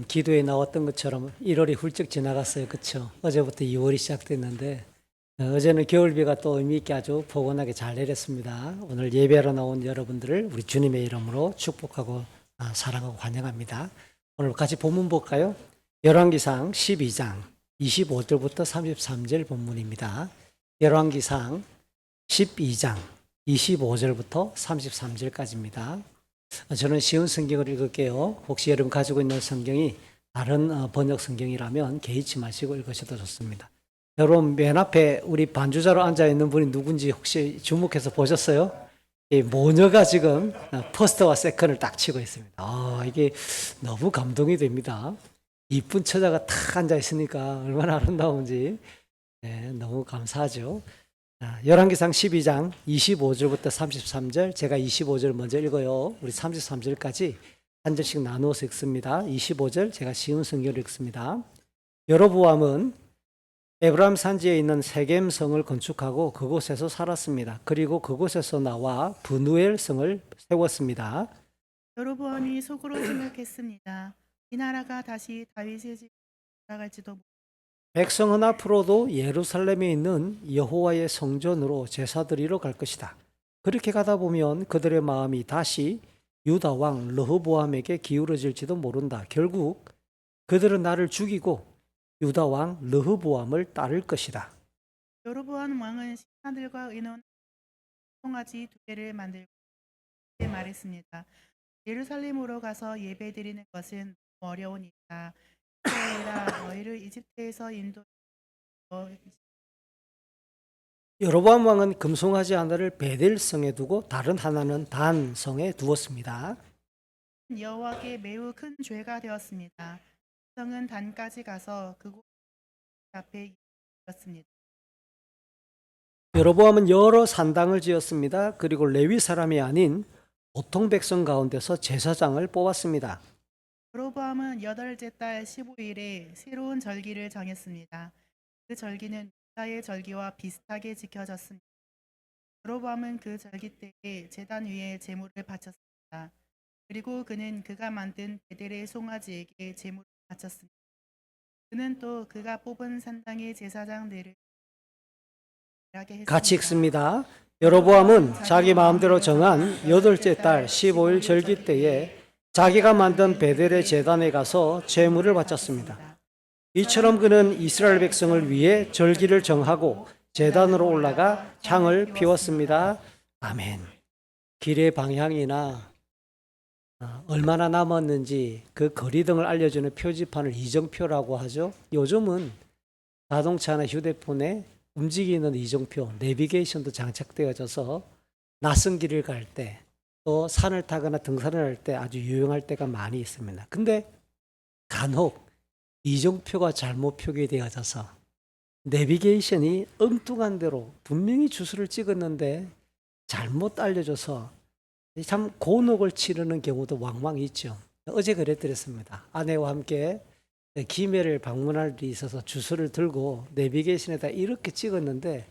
기도에 나왔던 것처럼 1월이 훌쩍 지나갔어요. 그렇죠? 어제부터 2월이 시작됐는데 어제는 겨울비가 또 의미 있게 아주 포근하게 잘 내렸습니다. 오늘 예배하러 나온 여러분들을 우리 주님의 이름으로 축복하고 사랑하고 환영합니다. 오늘 같이 본문 볼까요? 열왕기상 12장 25절부터 33절 본문입니다. 열왕기상 12장 25절부터 33절까지입니다. 저는 쉬운 성경을 읽을게요. 혹시 여러분 가지고 있는 성경이 다른 번역 성경이라면 개의치 마시고 읽으셔도 좋습니다. 여러분 맨 앞에 우리 반주자로 앉아있는 분이 누군지 혹시 주목해서 보셨어요? 이 모녀가 지금 퍼스트와 세컨을 딱 치고 있습니다. 이게 너무 감동이 됩니다. 이쁜 처자가 탁 앉아있으니까 얼마나 아름다운지 너무 감사하죠. 열왕기상 12장 25절부터 33절, 제가 25절 먼저 읽어요. 우리 33절까지 한 절씩 나누어서 읽습니다. 25절 제가 쉬운 성경을 읽습니다. 여로보암은 에브라임 산지에 있는 세겜 성을 건축하고 그곳에서 살았습니다. 그리고 그곳에서 나와 브누엘 성을 세웠습니다. 여로보암이 속으로 생각했습니다. 이 나라가 다시 다윗의 집으로 돌아갈지도 백성은 앞으로도 예루살렘에 있는 여호와의 성전으로 제사 드리러 갈 것이다. 그렇게 가다 보면 그들의 마음이 다시 유다 왕 르호보암에게 기울어질지도 모른다. 결국 그들은 나를 죽이고 유다 왕 르호보암을 따를 것이다. 여로보암 왕은 신하들과 의논 송아지 2개를 만들고 이렇게 말했습니다. 예루살렘으로 가서 예배드리는 것은 너무 어려우니까 이스라엘아 너희를 이집트에서 인도해 여로보암 왕은 금송아지 하나를 베델성에 두고 다른 하나는 단 성에 두었습니다. 여호와께 매우 큰 죄가 되었습니다. 백성은 단까지 가서 그곳 앞에 있었습니다. 여로보암은 여러 산당을 지었습니다. 그리고 레위 사람이 아닌 보통 백성 가운데서 제사장을 뽑았습니다. 여로보암은 8째 달 15일에 새로운 절기를 정했습니다. 그 절기는 유다의 절기와 비슷하게 지켜졌습니다. 여로보암은 그 절기 때에 제단 위에 제물을 바쳤습니다. 그리고 그는 그가 만든 베델의 송아지에게 제물을 바쳤습니다. 그는 또 그가 뽑은 산당의 제사장들을 일하게 했습니다. 같이 읽습니다. 여로보암은 자기 마음대로 정한 8째 달 15일 절기 때에 자기가 만든 베델의 제단에 가서 제물을 바쳤습니다. 이처럼 그는 이스라엘 백성을 위해 절기를 정하고 제단으로 올라가 향을 피웠습니다. 아멘. 길의 방향이나 얼마나 남았는지 그 거리 등을 알려주는 표지판을 이정표라고 하죠. 요즘은 자동차나 휴대폰에 움직이는 이정표, 내비게이션도 장착되어져서 낯선 길을 갈 때, 또 산을 타거나 등산을 할 때 아주 유용할 때가 많이 있습니다. 근데 간혹 이정표가 잘못 표기되어져서 내비게이션이 엉뚱한 대로 분명히 주소를 찍었는데 잘못 알려줘서 참 곤혹을 치르는 경우도 왕왕 있죠. 어제 그랬더랬습니다. 아내와 함께 김해를 방문할 일이 있어서 주소를 들고 내비게이션에다 이렇게 찍었는데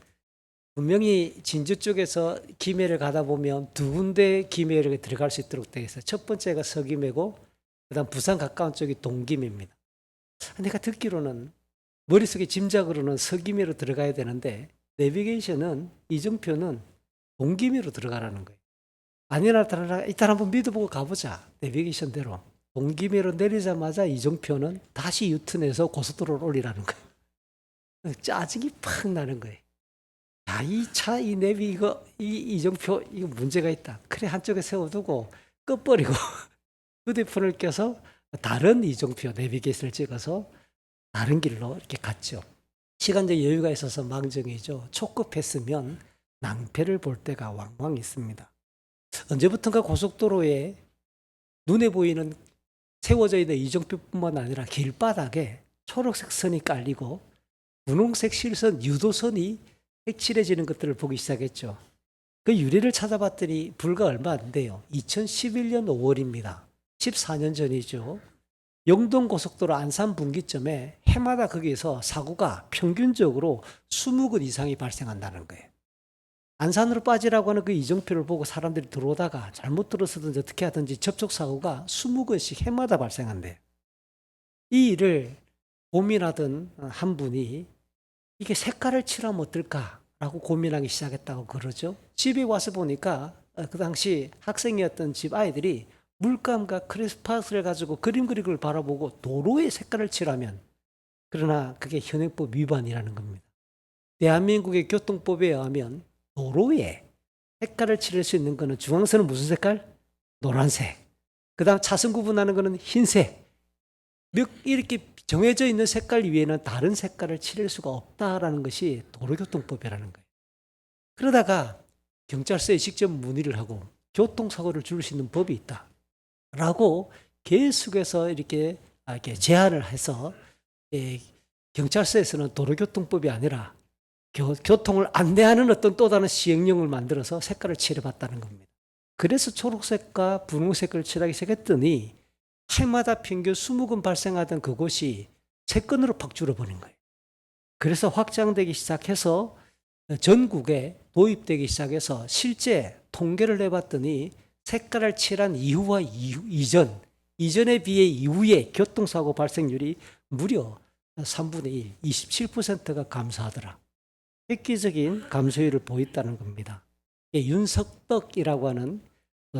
분명히 진주 쪽에서 김해를 가다 보면 두 군데 김해를 들어갈 수 있도록 되어 있어요. 첫 번째가 서김해고 그다음 부산 가까운 쪽이 동김입니다. 내가 듣기로는 머릿속에 짐작으로는 서김해로 들어가야 되는데 내비게이션은 이정표는 동김해로 들어가라는 거예요. 아니나 다르나 일단 한번 믿어보고 가보자. 내비게이션대로. 동김해로 내리자마자 이정표는 다시 유턴해서 고속도로를 올리라는 거예요. 짜증이 팍 나는 거예요. 야, 이 차, 이 내비, 이정표, 이거 문제가 있다. 그래, 한쪽에 세워두고 꺼버리고 휴대폰을 껴서 다른 이정표, 내비게이션을 찍어서 다른 길로 이렇게 갔죠. 시간적 여유가 있어서 망정이죠. 촉급했으면 낭패를 볼 때가 왕왕 있습니다. 언제부턴가 고속도로에 눈에 보이는 세워져 있는 이정표뿐만 아니라 길바닥에 초록색 선이 깔리고 분홍색 실선, 유도선이 색칠해지는 것들을 보기 시작했죠. 그 유래를 찾아봤더니 불과 얼마 안 돼요. 2011년 5월입니다. 14년 전이죠. 영동고속도로 안산 분기점에 해마다 거기에서 사고가 평균적으로 20건 이상이 발생한다는 거예요. 안산으로 빠지라고 하는 그 이정표를 보고 사람들이 들어오다가 잘못 들어서든지 어떻게 하든지 접촉사고가 20건씩 해마다 발생한대요. 이 일을 고민하던 한 분이 이게 색깔을 칠하면 어떨까라고 고민하기 시작했다고 그러죠. 집에 와서 보니까 그 당시 학생이었던 집 아이들이 물감과 크레스파스를 가지고 그림 그리는 걸 바라보고 도로에 색깔을 칠하면, 그러나 그게 현행법 위반이라는 겁니다. 대한민국의 교통법에 의하면 도로에 색깔을 칠할 수 있는 거는 중앙선은 무슨 색깔? 노란색. 그 다음 차선 구분하는 거는 흰색. 이렇게 정해져 있는 색깔 위에는 다른 색깔을 칠할 수가 없다라는 것이 도로교통법이라는 거예요. 그러다가 경찰서에 직접 문의를 하고 교통사고를 줄일 수 있는 법이 있다라고 계속해서 이렇게 제안을 해서 경찰서에서는 도로교통법이 아니라 교통을 안내하는 어떤 또 다른 시행령을 만들어서 색깔을 칠해봤다는 겁니다. 그래서 초록색과 분홍색을 칠하기 시작했더니 해마다 평균 20건 발생하던 그곳이 3건으로 팍 줄어버린 거예요. 그래서 확장되기 시작해서 전국에 도입되기 시작해서 실제 통계를 내봤더니 색깔을 칠한 이후와 이전에 비해 이후에 교통사고 발생률이 무려 3분의 1, 27%가 감소하더라. 획기적인 감소율을 보였다는 겁니다. 윤석덕이라고 하는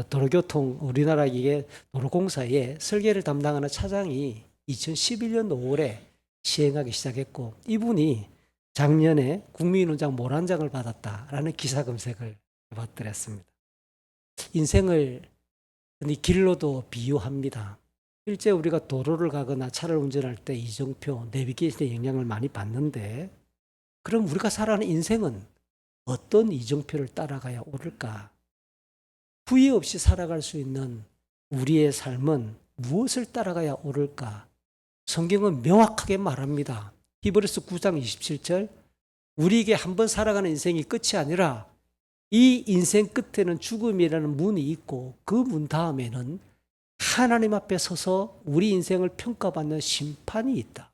도로교통 우리나라 이게 도로공사의 설계를 담당하는 차장이 2011년 5월에 시행하기 시작했고, 이분이 작년에 국민훈장 모란장을 받았다라는 기사 검색을 해봤더랬습니다. 인생을 길로도 비유합니다. 실제 우리가 도로를 가거나 차를 운전할 때 이정표, 내비게이션의 영향을 많이 받는데, 그럼 우리가 살아가는 인생은 어떤 이정표를 따라가야 옳을까? 후회 없이 살아갈 수 있는 우리의 삶은 무엇을 따라가야 옳을까? 성경은 명확하게 말합니다. 히브리서 9장 27절, 우리에게 한번 살아가는 인생이 끝이 아니라 이 인생 끝에는 죽음이라는 문이 있고 그 문 다음에는 하나님 앞에 서서 우리 인생을 평가받는 심판이 있다.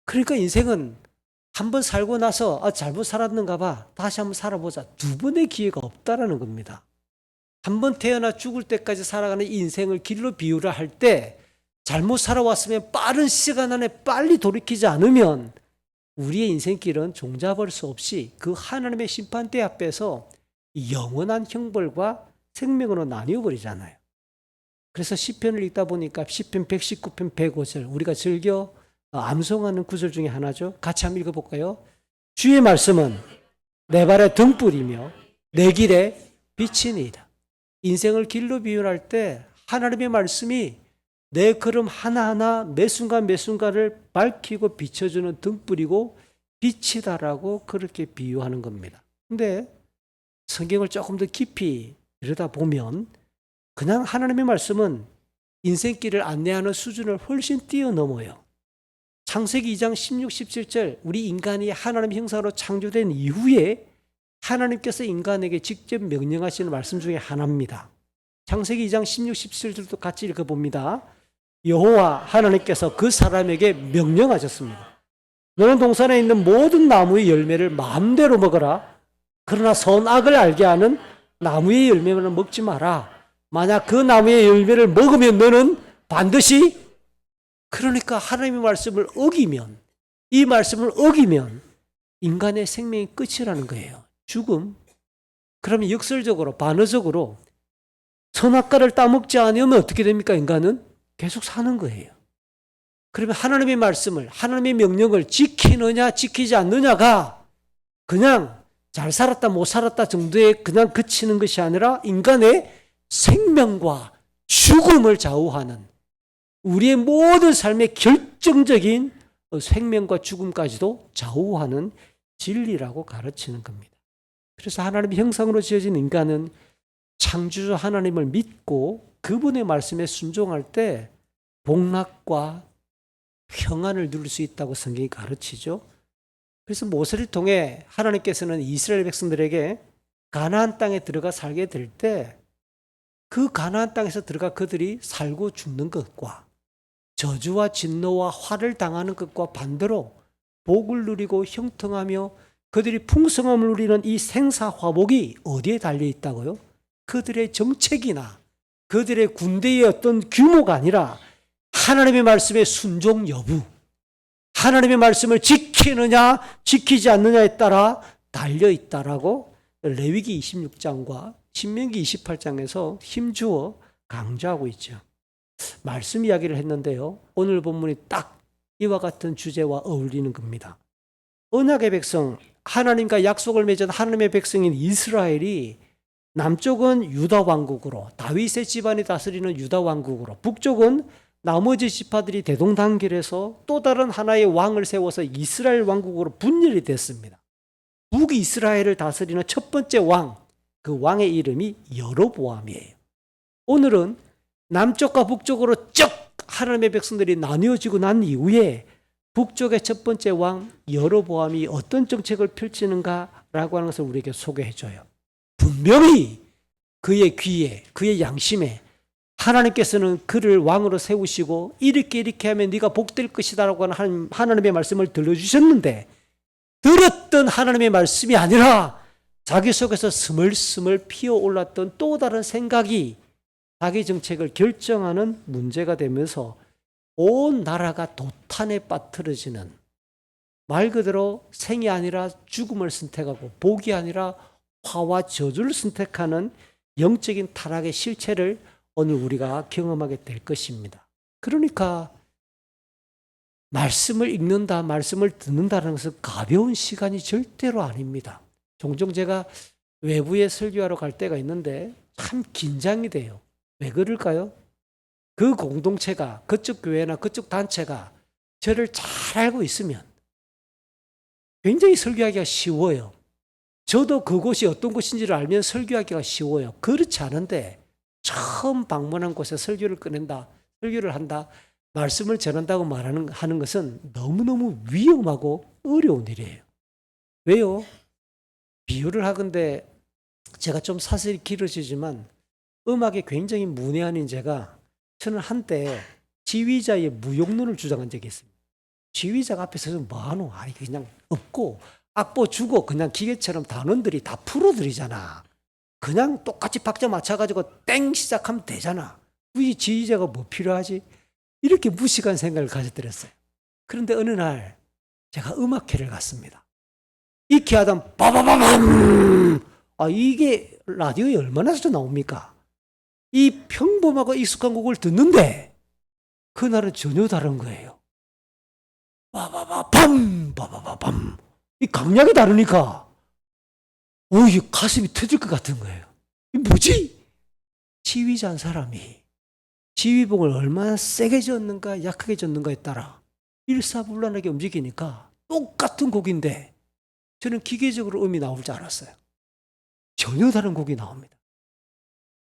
그러니까 인생은 한번 살고 나서 잘못 살았는가 봐, 다시 한번 살아보자, 2번의 기회가 없다라는 겁니다. 한번 태어나 죽을 때까지 살아가는 인생을 길로 비유를 할 때 잘못 살아왔으면 빠른 시간 안에 빨리 돌이키지 않으면 우리의 인생길은 종잡을 수 없이 그 하나님의 심판대 앞에서 영원한 형벌과 생명으로 나뉘어 버리잖아요. 그래서 시편을 읽다 보니까 시편 119편 105절 우리가 즐겨 암송하는 구절 중에 하나죠. 같이 한번 읽어볼까요? 주의 말씀은 내 발의 등불이며 내 길에 빛이니이다. 인생을 길로 비유할 때 하나님의 말씀이 내 걸음 하나하나 매 순간 매 순간을 밝히고 비춰주는 등불이고 빛이다라고 그렇게 비유하는 겁니다. 근데 성경을 조금 더 깊이 들여다보면 그냥 하나님의 말씀은 인생길을 안내하는 수준을 훨씬 뛰어넘어요. 창세기 2장 16, 17절 우리 인간이 하나님 형상으로 창조된 이후에 하나님께서 인간에게 직접 명령하시는 말씀 중에 하나입니다. 창세기 2장 16, 17절도 같이 읽어봅니다. 여호와 하나님께서 그 사람에게 명령하셨습니다. 너는 동산에 있는 모든 나무의 열매를 마음대로 먹어라. 그러나 선악을 알게 하는 나무의 열매만 먹지 마라. 만약 그 나무의 열매를 먹으면 너는 반드시, 그러니까 하나님의 말씀을 어기면, 이 말씀을 어기면 인간의 생명이 끝이라는 거예요. 죽음. 그러면 역설적으로 반어적으로 선악과를 따먹지 않으면 어떻게 됩니까? 인간은 계속 사는 거예요. 그러면 하나님의 말씀을, 하나님의 명령을 지키느냐 지키지 않느냐가 그냥 잘 살았다 못 살았다 정도에 그냥 그치는 것이 아니라 인간의 생명과 죽음을 좌우하는 우리의 모든 삶의 결정적인 생명과 죽음까지도 좌우하는 진리라고 가르치는 겁니다. 그래서 하나님의 형상으로 지어진 인간은 창조주 하나님을 믿고 그분의 말씀에 순종할 때 복락과 평안을 누릴 수 있다고 성경이 가르치죠. 그래서 모세를 통해 하나님께서는 이스라엘 백성들에게 가나안 땅에 들어가 살게 될 때 그 가나안 땅에서 들어가 그들이 살고 죽는 것과 저주와 진노와 화를 당하는 것과 반대로 복을 누리고 형통하며 그들이 풍성함을 누리는 이 생사화복이 어디에 달려 있다고요? 그들의 정책이나 그들의 군대의 어떤 규모가 아니라 하나님의 말씀의 순종 여부, 하나님의 말씀을 지키느냐 지키지 않느냐에 따라 달려있다라고 레위기 26장과 신명기 28장에서 힘주어 강조하고 있죠. 말씀 이야기를 했는데요. 오늘 본문이 딱 이와 같은 주제와 어울리는 겁니다. 언약의 백성, 하나님과 약속을 맺은 하나님의 백성인 이스라엘이 남쪽은 유다 왕국으로, 다윗의 집안이 다스리는 유다 왕국으로, 북쪽은 나머지 지파들이 대동단결해서 또 다른 하나의 왕을 세워서 이스라엘 왕국으로 분열이 됐습니다. 북이스라엘을 다스리는 첫 번째 왕, 그 왕의 이름이 여로보암이에요. 오늘은 남쪽과 북쪽으로 쭉 하나님의 백성들이 나뉘어지고 난 이후에 북쪽의 첫 번째 왕 여로보암이 어떤 정책을 펼치는가라고 하는 것을 우리에게 소개해줘요. 분명히 그의 귀에, 그의 양심에 하나님께서는 그를 왕으로 세우시고 이렇게 하면 네가 복될 것이다라고 하는 하나님의 말씀을 들려주셨는데, 들었던 하나님의 말씀이 아니라 자기 속에서 스멀스멀 피어올랐던 또 다른 생각이 자기 정책을 결정하는 문제가 되면서 온 나라가 도탄에 빠뜨려지는, 말 그대로 생이 아니라 죽음을 선택하고 복이 아니라 화와 저주를 선택하는 영적인 타락의 실체를 오늘 우리가 경험하게 될 것입니다. 그러니까 말씀을 읽는다, 말씀을 듣는다는 것은 가벼운 시간이 절대로 아닙니다. 종종 제가 외부에 설교하러 갈 때가 있는데 참 긴장이 돼요. 왜 그럴까요? 그 공동체가, 그쪽 교회나 그쪽 단체가 저를 잘 알고 있으면 굉장히 설교하기가 쉬워요. 저도 그곳이 어떤 곳인지를 알면 설교하기가 쉬워요. 그렇지 않은데 처음 방문한 곳에 설교를 꺼낸다, 설교를 한다, 말씀을 전한다고 하는 것은 너무너무 위험하고 어려운 일이에요. 왜요? 비유를 하건대 제가 좀 사슬이 길어지지만 음악에 굉장히 문외한인 제가, 저는 한때 지휘자의 무용론을 주장한 적이 있습니다. 지휘자가 앞에서 뭐하노? 아니 그냥 없고 악보 주고 그냥 기계처럼 단원들이 다 풀어드리잖아. 그냥 똑같이 박자 맞춰가지고 땡 시작하면 되잖아. 우리 지휘자가 뭐 필요하지? 이렇게 무식한 생각을 가졌더랬어요. 그런데 어느 날 제가 음악회를 갔습니다. 익히 하던 빠바바밤! 이게 라디오에 얼마나 자주 나옵니까? 이 평범하고 익숙한 곡을 듣는데 그날은 전혀 다른 거예요. 빠바바밤! 빠바바밤! 이 강약이 다르니까 이 가슴이 터질 것 같은 거예요. 이 뭐지? 지휘자 한 사람이 지휘봉을 얼마나 세게 젓는가 약하게 젓는가에 따라 일사불란하게 움직이니까 똑같은 곡인데 저는 기계적으로 음이 나올 줄 알았어요. 전혀 다른 곡이 나옵니다.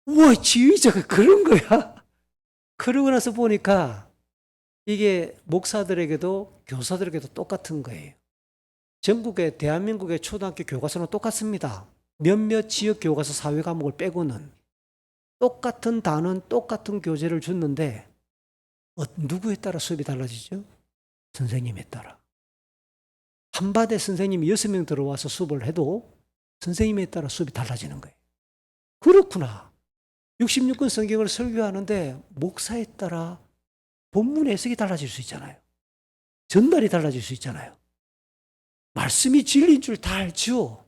우와, 지휘자가 그런 거야? 그러고 나서 보니까 이게 목사들에게도 교사들에게도 똑같은 거예요. 전국의 대한민국의 초등학교 교과서는 똑같습니다. 몇몇 지역 교과서 사회 과목을 빼고는 똑같은 단원, 똑같은 교재를 줬는데 누구에 따라 수업이 달라지죠? 선생님에 따라. 한반에 선생님이 6명 들어와서 수업을 해도 선생님에 따라 수업이 달라지는 거예요. 그렇구나. 66권 성경을 설교하는데 목사에 따라 본문 해석이 달라질 수 있잖아요. 전달이 달라질 수 있잖아요. 말씀이 진리인 줄 다 알죠.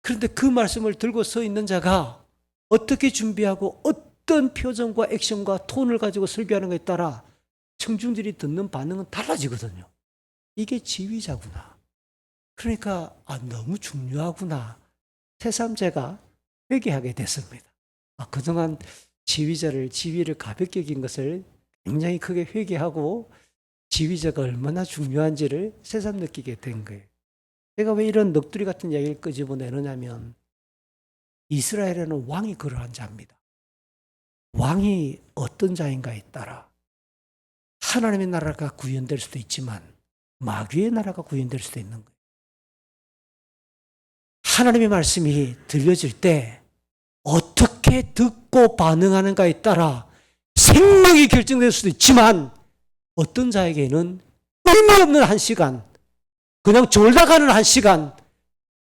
그런데 그 말씀을 들고 서 있는 자가 어떻게 준비하고 어떤 표정과 액션과 톤을 가지고 설교하는 것에 따라 청중들이 듣는 반응은 달라지거든요. 이게 지휘자구나. 그러니까 너무 중요하구나. 새삼 제가 회개하게 됐습니다. 그동안 지휘를 가볍게 여긴 것을 굉장히 크게 회개하고 지휘자가 얼마나 중요한지를 새삼 느끼게 된 거예요. 제가 왜 이런 넋두리 같은 이야기를 끄집어내느냐면 이스라엘에는 왕이 그러한 자입니다. 왕이 어떤 자인가에 따라 하나님의 나라가 구현될 수도 있지만 마귀의 나라가 구현될 수도 있는 거예요. 하나님의 말씀이 들려질 때 어떻게 듣고 반응하는가에 따라 생명이 결정될 수도 있지만 어떤 자에게는 의미 없는 한 시간, 그냥 졸다 가는 한 시간,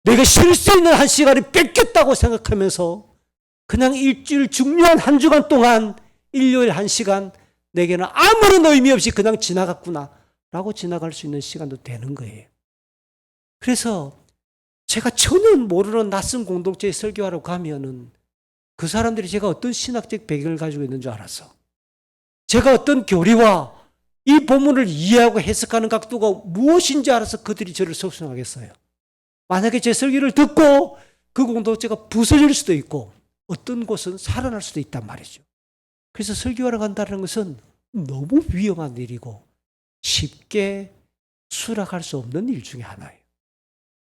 내가 쉴 수 있는 한 시간이 뺏겼다고 생각하면서 그냥 일주일 중요한 한 주간 동안 일요일 한 시간 내게는 아무런 의미 없이 그냥 지나갔구나 라고 지나갈 수 있는 시간도 되는 거예요. 그래서 제가 전혀 모르는 낯선 공동체에 설교하러 가면은 그 사람들이 제가 어떤 신학적 배경을 가지고 있는 줄 알았어. 제가 어떤 교리와 이 본문을 이해하고 해석하는 각도가 무엇인지 알아서 그들이 저를 속성하겠어요. 만약에 제 설교를 듣고 그 공동체가 부서질 수도 있고 어떤 곳은 살아날 수도 있단 말이죠. 그래서 설교하러 간다는 것은 너무 위험한 일이고 쉽게 수락할 수 없는 일 중에 하나예요.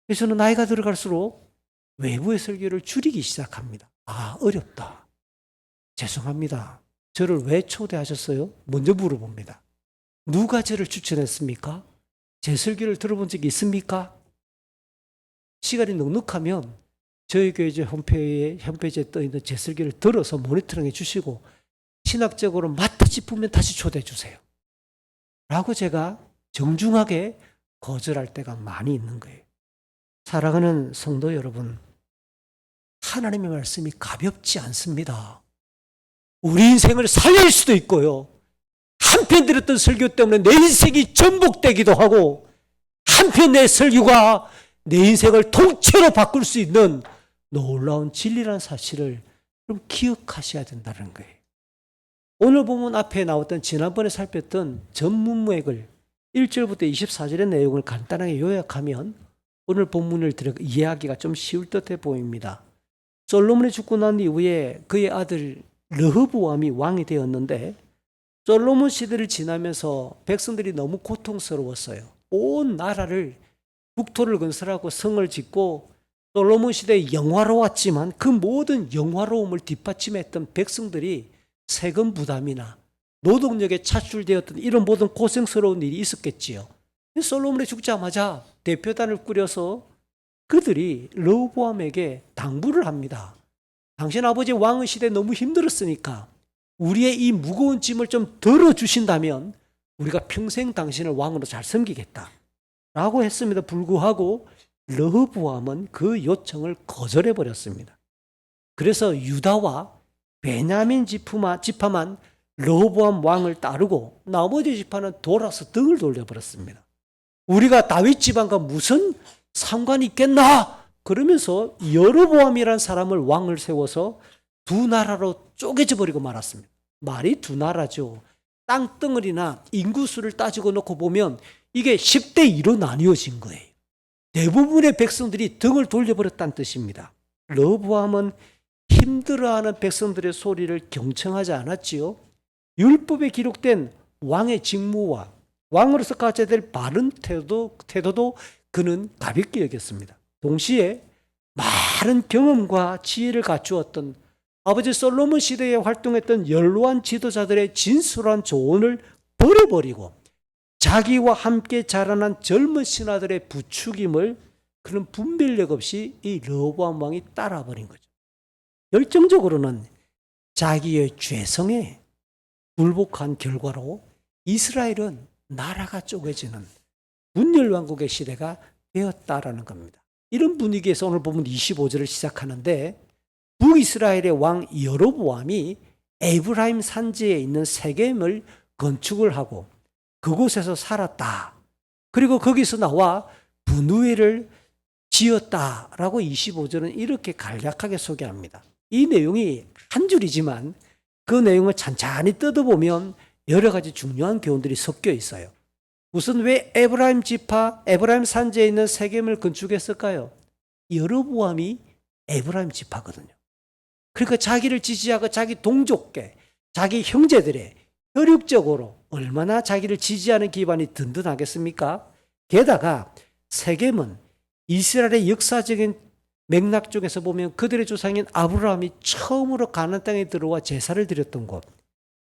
그래서 저는 나이가 들어갈수록 외부의 설교를 줄이기 시작합니다. 아, 어렵다. 죄송합니다. 저를 왜 초대하셨어요? 먼저 물어봅니다. 누가 저를 추천했습니까? 제 설교를 들어본 적이 있습니까? 시간이 넉넉하면 저희 교회 홈페이지에 떠 있는 제 설교를 들어서 모니터링해 주시고 신학적으로 맞다 싶으면 다시 초대해 주세요. 라고 제가 정중하게 거절할 때가 많이 있는 거예요. 사랑하는 성도 여러분, 하나님의 말씀이 가볍지 않습니다. 우리 인생을 살릴 수도 있고요. 한편 들었던 설교 때문에 내 인생이 전복되기도 하고 한편 내 설교가 내 인생을 통째로 바꿀 수 있는 놀라운 진리라는 사실을 좀 기억하셔야 된다는 거예요. 오늘 본문 앞에 나왔던 지난번에 살폈던 전문맥을 1절부터 24절의 내용을 간단하게 요약하면 오늘 본문을 이해하기가 좀 쉬울 듯해 보입니다. 솔로몬이 죽고 난 이후에 그의 아들 르호보암이 왕이 되었는데 솔로몬 시대를 지나면서 백성들이 너무 고통스러웠어요. 온 나라를 국토를 건설하고 성을 짓고 솔로몬 시대에 영화로웠지만 그 모든 영화로움을 뒷받침했던 백성들이 세금 부담이나 노동력에 차출되었던 이런 모든 고생스러운 일이 있었겠지요. 솔로몬이 죽자마자 대표단을 꾸려서 그들이 르호보암에게 당부를 합니다. 당신 아버지 왕의 시대에 너무 힘들었으니까 우리의 이 무거운 짐을 좀 덜어주신다면 우리가 평생 당신을 왕으로 잘 섬기겠다 라고 했음에도 불구하고 르호보암은 그 요청을 거절해버렸습니다. 그래서 유다와 베냐민 지파만 르호보암 왕을 따르고 나머지 지파는 돌아서 등을 돌려버렸습니다. 우리가 다윗 집안과 무슨 상관이 있겠나? 그러면서 여로보암이라는 사람을 왕을 세워서 두 나라로 쪼개져 버리고 말았습니다. 말이 두 나라죠. 땅덩어리나 인구수를 따지고 놓고 보면 이게 10대 2로 나뉘어진 거예요. 대부분의 백성들이 등을 돌려버렸다는 뜻입니다. 르호보암은 힘들어하는 백성들의 소리를 경청하지 않았지요. 율법에 기록된 왕의 직무와 왕으로서 가져야 될 바른 태도도 그는 가볍게 여겼습니다. 동시에 많은 경험과 지혜를 갖추었던 아버지 솔로몬 시대에 활동했던 연로한 지도자들의 진솔한 조언을 버려버리고 자기와 함께 자라난 젊은 신하들의 부추김을 그는 분별력 없이 이 르호보암 왕이 따라버린 거죠. 결정적으로는 자기의 죄성에 굴복한 결과로 이스라엘은 나라가 쪼개지는 분열왕국의 시대가 되었다라는 겁니다. 이런 분위기에서 오늘 보면 25절을 시작하는데 북이스라엘의 왕 여로보암이 에브라임 산지에 있는 세겜을 건축을 하고 그곳에서 살았다. 그리고 거기서 나와 분우회를 지었다라고 25절은 이렇게 간략하게 소개합니다. 이 내용이 한 줄이지만 그 내용을 찬찬히 뜯어보면 여러 가지 중요한 교훈들이 섞여 있어요. 우선 왜 에브라임 산지에 있는 세겜을 건축했을까요? 여로보암이 에브라임 지파거든요. 그러니까 자기를 지지하고 자기 동족계, 자기 형제들의 혈육적으로 얼마나 자기를 지지하는 기반이 든든하겠습니까? 게다가 세겜은 이스라엘의 역사적인 맥락 쪽에서 보면 그들의 조상인 아브라함이 처음으로 가나안 땅에 들어와 제사를 드렸던 곳.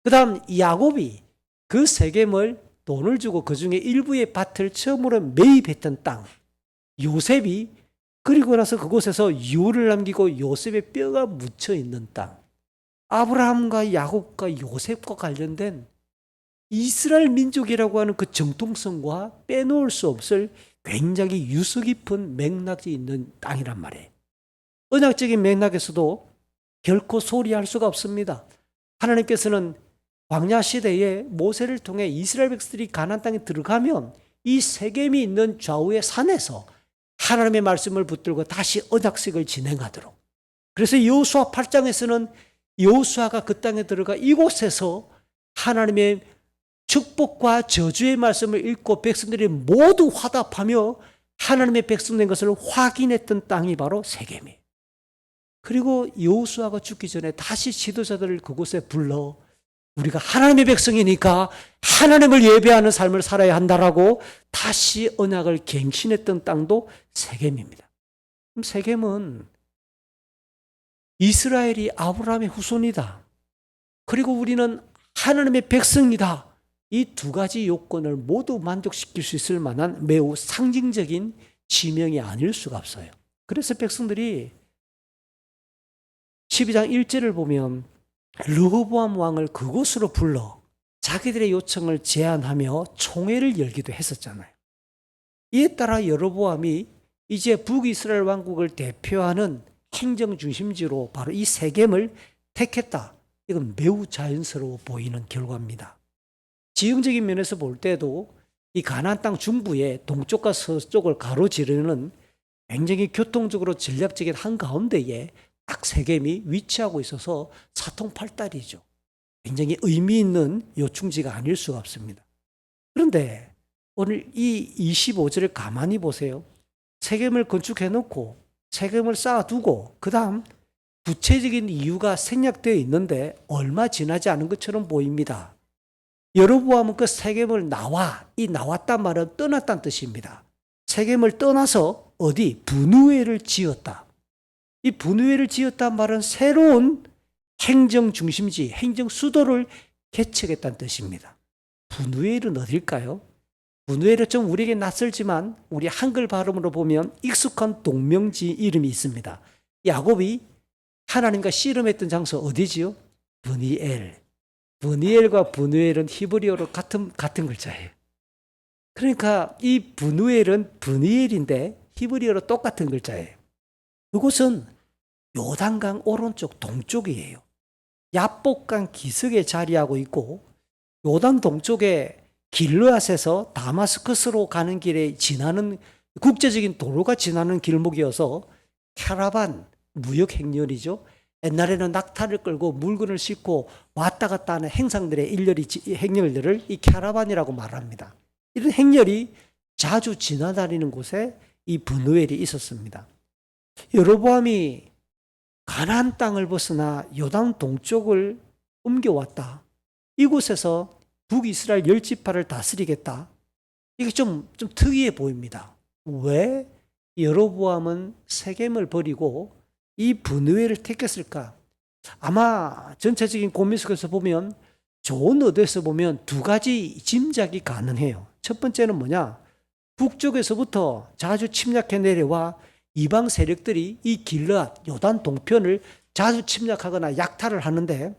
그 다음 야곱이 그 세겜을 돈을 주고 그 중에 일부의 밭을 처음으로 매입했던 땅. 요셉이 그리고 나서 그곳에서 유를 남기고 요셉의 뼈가 묻혀 있는 땅. 아브라함과 야곱과 요셉과 관련된 이스라엘 민족이라고 하는 그 정통성과 빼놓을 수 없을 굉장히 유서 깊은 맥락이 있는 땅이란 말이에요. 언약적인 맥락에서도 결코 소리할 수가 없습니다. 하나님께서는 광야 시대에 모세를 통해 이스라엘 백성들이 가나안 땅에 들어가면 이 세겜이 있는 좌우의 산에서 하나님의 말씀을 붙들고 다시 언약식을 진행하도록. 그래서 여호수아 8장에서는 여호수아가 그 땅에 들어가 이곳에서 하나님의 축복과 저주의 말씀을 읽고 백성들이 모두 화답하며 하나님의 백성 된 것을 확인했던 땅이 바로 세겜이에요. 그리고 여호수아가 죽기 전에 다시 지도자들을 그곳에 불러 우리가 하나님의 백성이니까 하나님을 예배하는 삶을 살아야 한다라고 다시 언약을 갱신했던 땅도 세겜입니다. 그럼 세겜은 이스라엘이 아브라함의 후손이다. 그리고 우리는 하나님의 백성이다. 이 두 가지 요건을 모두 만족시킬 수 있을 만한 매우 상징적인 지명이 아닐 수가 없어요. 그래서 백성들이 12장 1절을 보면 르호보암 왕을 그곳으로 불러 자기들의 요청을 제안하며 총회를 열기도 했었잖아요. 이에 따라 여로보암이 이제 북이스라엘 왕국을 대표하는 행정 중심지로 바로 이 세겜을 택했다. 이건 매우 자연스러워 보이는 결과입니다. 지형적인 면에서 볼 때도 이 가나안 땅 중부에 동쪽과 서쪽을 가로지르는 굉장히 교통적으로 전략적인 한가운데에 딱 세겜이 위치하고 있어서 사통팔달이죠. 굉장히 의미 있는 요충지가 아닐 수가 없습니다. 그런데 오늘 이 25절을 가만히 보세요. 세겜을 건축해 놓고 세겜을 쌓아두고 그 다음 구체적인 이유가 생략되어 있는데 얼마 지나지 않은 것처럼 보입니다. 여로보암은 그 세겜을 나왔단 말은 떠났다는 뜻입니다. 세겜을 떠나서 어디 분우회를 지었다. 이 분우회를 지었단 말은 새로운 행정 중심지, 행정 수도를 개척했다는 뜻입니다. 분우회는 어딜까요? 분우회는 좀 우리에게 낯설지만 우리 한글 발음으로 보면 익숙한 동명지 이름이 있습니다. 야곱이 하나님과 씨름했던 장소 어디지요? 브니엘. 브니엘과 분우엘은 히브리어로 같은 글자예요. 그러니까 이 분우엘은 브니엘인데 히브리어로 똑같은 글자예요. 그곳은 요단강 오른쪽 동쪽이에요. 야복강 기슭에 자리하고 있고 요단 동쪽에 길르앗에서 다마스커스로 가는 길에 지나는 국제적인 도로가 지나는 길목이어서 캐러반, 무역 행렬이죠. 옛날에는 낙타를 끌고 물건을 싣고 왔다 갔다 하는 행상들의 행렬들을 이 캐러반이라고 말합니다. 이런 행렬이 자주 지나다니는 곳에 이 브누엘이 있었습니다. 여로보암이 가나안 땅을 벗어나 요단 동쪽을 옮겨왔다. 이곳에서 북이스라엘 10지파를 다스리겠다. 이게 좀 특이해 보입니다. 왜 여로보암은 세겜을 버리고 이 분우회를 택했을까? 아마 전체적인 고민 속에서 보면 좋은 의도에서 보면 두 가지 짐작이 가능해요. 첫 번째는 뭐냐? 북쪽에서부터 자주 침략해 내려와 이방 세력들이 이 길르앗 요단 동편을 자주 침략하거나 약탈을 하는데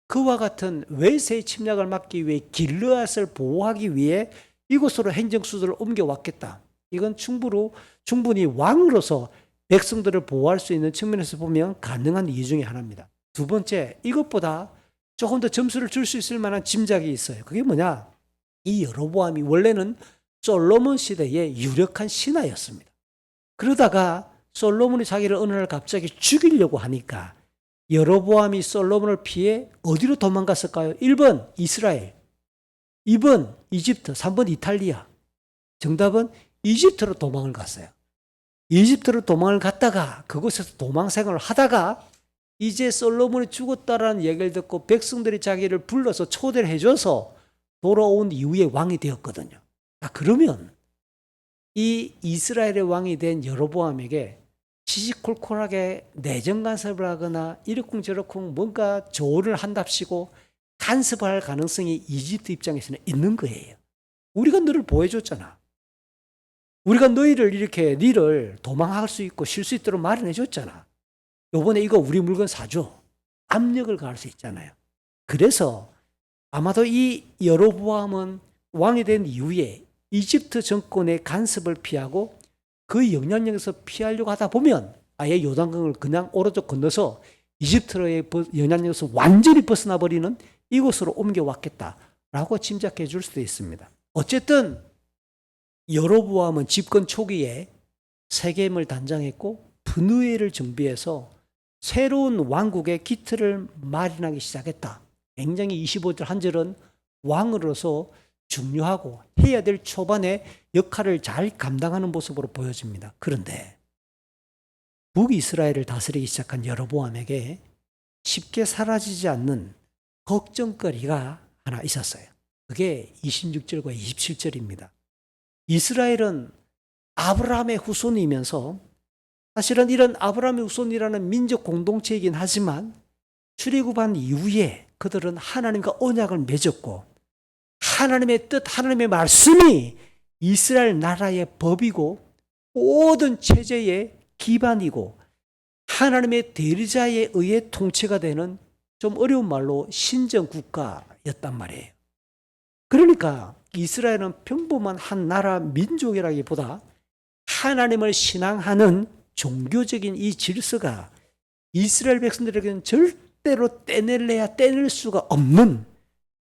그와 같은 외세의 침략을 막기 위해 길르앗을 보호하기 위해 이곳으로 행정수도를 옮겨왔겠다. 이건 충분히 왕으로서 백성들을 보호할 수 있는 측면에서 보면 가능한 이유 중에 하나입니다. 두 번째, 이것보다 조금 더 점수를 줄 수 있을 만한 짐작이 있어요. 그게 뭐냐? 이 여로보암이 원래는 솔로몬 시대의 유력한 신하였습니다. 그러다가 솔로몬이 자기를 어느 날 갑자기 죽이려고 하니까 여로보암이 솔로몬을 피해 어디로 도망갔을까요? 1번 이스라엘, 2번 이집트, 3번 이탈리아. 정답은 이집트로 도망을 갔어요. 이집트로 도망을 갔다가 그곳에서 도망 생활을 하다가 이제 솔로몬이 죽었다라는 얘기를 듣고 백성들이 자기를 불러서 초대를 해줘서 돌아온 이후에 왕이 되었거든요. 그러면 이 이스라엘의 왕이 된 여로보암에게 시시콜콜하게 내정 간섭을 하거나 이러쿵저러쿵 뭔가 조언을 한답시고 간섭할 가능성이 이집트 입장에서는 있는 거예요. 우리가 너를 보호해줬잖아. 우리가 니를 도망할 수 있고 쉴 수 있도록 마련해줬잖아. 요번에 이거 우리 물건 사줘. 압력을 가할 수 있잖아요. 그래서 아마도 이 여로보암은 왕이 된 이후에 이집트 정권의 간섭을 피하고 그 영향력에서 피하려고 하다 보면 아예 요단강을 그냥 오른쪽 건너서 이집트의 영향력에서 완전히 벗어나 버리는 이곳으로 옮겨왔겠다라고 짐작해 줄 수도 있습니다. 어쨌든 여로보암은 집권 초기에 세겜을 단장했고 분우회를 준비해서 새로운 왕국의 기틀을 마련하기 시작했다. 굉장히 25절 한 절은 왕으로서 중요하고 해야 될 초반의 역할을 잘 감당하는 모습으로 보여집니다. 그런데 북이스라엘을 다스리기 시작한 여로보암에게 쉽게 사라지지 않는 걱정거리가 하나 있었어요. 그게 26절과 27절입니다. 이스라엘은 아브라함의 후손이면서 사실은 이런 아브라함의 후손이라는 민족 공동체이긴 하지만 출애굽한 이후에 그들은 하나님과 언약을 맺었고 하나님의 뜻, 하나님의 말씀이 이스라엘 나라의 법이고 모든 체제의 기반이고 하나님의 대리자에 의해 통치가 되는 좀 어려운 말로 신정 국가였단 말이에요. 그러니까 이스라엘은 평범한 한 나라 민족이라기보다 하나님을 신앙하는 종교적인 이 질서가 이스라엘 백성들에게는 절대로 떼낼 수가 없는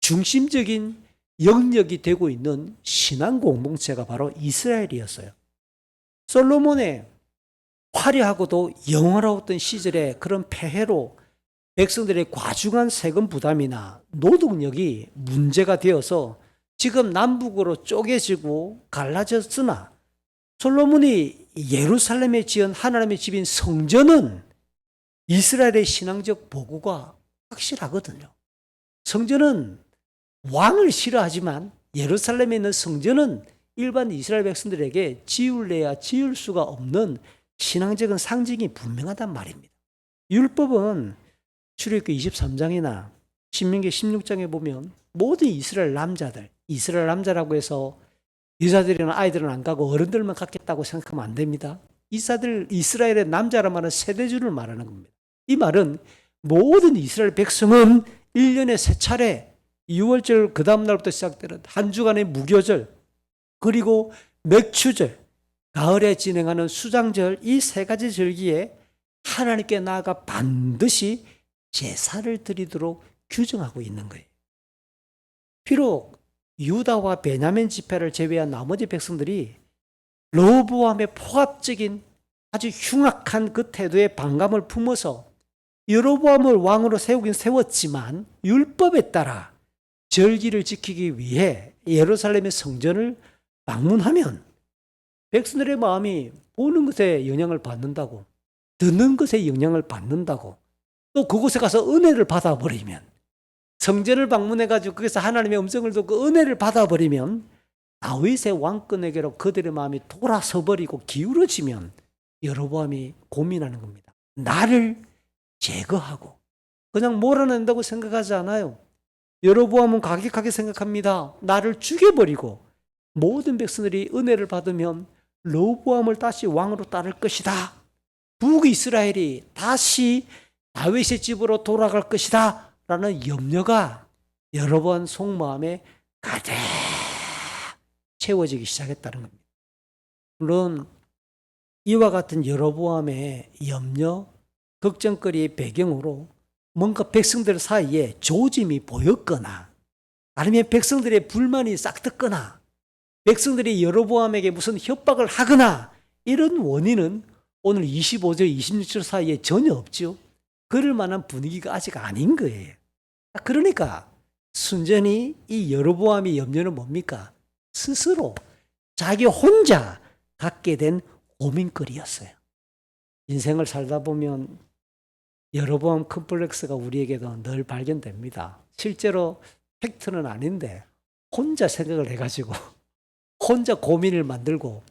중심적인 영역이 되고 있는 신앙 공동체가 바로 이스라엘이었어요. 솔로몬의 화려하고도 영원하던 시절의 그런 폐해로 백성들의 과중한 세금 부담이나 노동력이 문제가 되어서 지금 남북으로 쪼개지고 갈라졌으나 솔로몬이 예루살렘에 지은 하나님의 집인 성전은 이스라엘의 신앙적 보고가 확실하거든요. 성전은 왕을 싫어하지만 예루살렘에 있는 성전은 일반 이스라엘 백성들에게 지을래야 지을 수가 없는 신앙적인 상징이 분명하단 말입니다. 율법은 출애굽기 23장이나 신명기 16장에 보면 모든 이스라엘 남자라고 해서 여자들이나 아이들은 안 가고 어른들만 갖겠다고 생각하면 안 됩니다. 이스라엘의 남자란 말은 세대주를 말하는 겁니다. 이 말은 모든 이스라엘 백성은 1년에 3차례 6월절 그 다음 날부터 시작되는 한 주간의 무교절 그리고 맥추절 가을에 진행하는 수장절 이 3가지 절기에 하나님께 나아가 반드시 제사를 드리도록 규정하고 있는 거예요. 비록 유다와 베냐민 지파를 제외한 나머지 백성들이 르호보암의 포압적인 아주 흉악한 그 태도에 반감을 품어서 여로보암을 왕으로 세우긴 세웠지만 율법에 따라 절기를 지키기 위해 예루살렘의 성전을 방문하면 백성들의 마음이 보는 것에 영향을 받는다고, 듣는 것에 영향을 받는다고, 또 그곳에 가서 은혜를 받아버리면, 성전을 방문해가지고 거기서 하나님의 음성을 듣고 은혜를 받아버리면 다윗의 왕권에게로 그들의 마음이 돌아서버리고 기울어지면 여로보암이 고민하는 겁니다. 나를 제거하고 그냥 몰아낸다고 생각하지 않아요. 여로보암은 가격하게 생각합니다. 나를 죽여버리고 모든 백성들이 은혜를 받으면 르호보암을 다시 왕으로 따를 것이다. 북이스라엘이 다시 다윗의 집으로 돌아갈 것이다. 라는 염려가 여로보암 속마음에 가득 채워지기 시작했다는 겁니다. 물론 이와 같은 여로보암의 염려, 걱정거리의 배경으로 뭔가 백성들 사이에 조짐이 보였거나 아니면 백성들의 불만이 싹트거나 백성들이 여로보암에게 무슨 협박을 하거나 이런 원인은 오늘 25절, 26절 사이에 전혀 없죠. 그럴 만한 분위기가 아직 아닌 거예요. 그러니까 순전히 이 여로보암의 염려는 뭡니까? 스스로 자기 혼자 갖게 된 고민거리였어요. 인생을 살다 보면 여로보암 컴플렉스가 우리에게도 늘 발견됩니다. 실제로 팩트는 아닌데 혼자 생각을 해가지고 혼자 고민을 만들고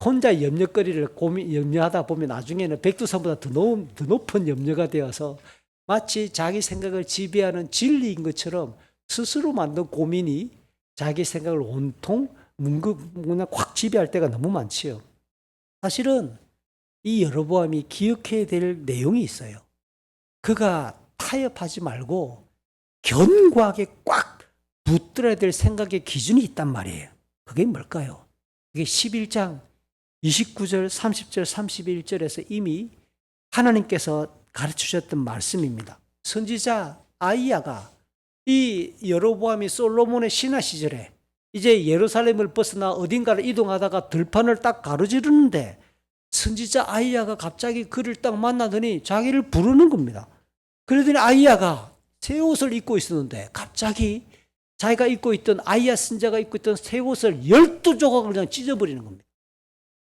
혼자 염려거리를 염려하다 보면 나중에는 백두산보다 더 높은 염려가 되어서 마치 자기 생각을 지배하는 진리인 것처럼 스스로 만든 고민이 자기 생각을 온통 그냥 확 지배할 때가 너무 많지요. 사실은 이 여로보암이 기억해야 될 내용이 있어요. 그가 타협하지 말고 견고하게 꽉 붙들어야 될 생각의 기준이 있단 말이에요. 그게 뭘까요? 그게 11장 29절, 30절, 31절에서 이미 하나님께서 가르치셨던 말씀입니다. 선지자 아이야가 이 여로보암이 솔로몬의 신하 시절에 이제 예루살렘을 벗어나 어딘가를 이동하다가 들판을 딱 가로지르는데 선지자 아이야가 갑자기 그를 딱 만나더니 자기를 부르는 겁니다. 그러더니 아이야가 새 옷을 입고 있었는데 갑자기 자기가 입고 있던 아이야 선지자가 입고 있던 새 옷을 12조각을 그냥 찢어버리는 겁니다.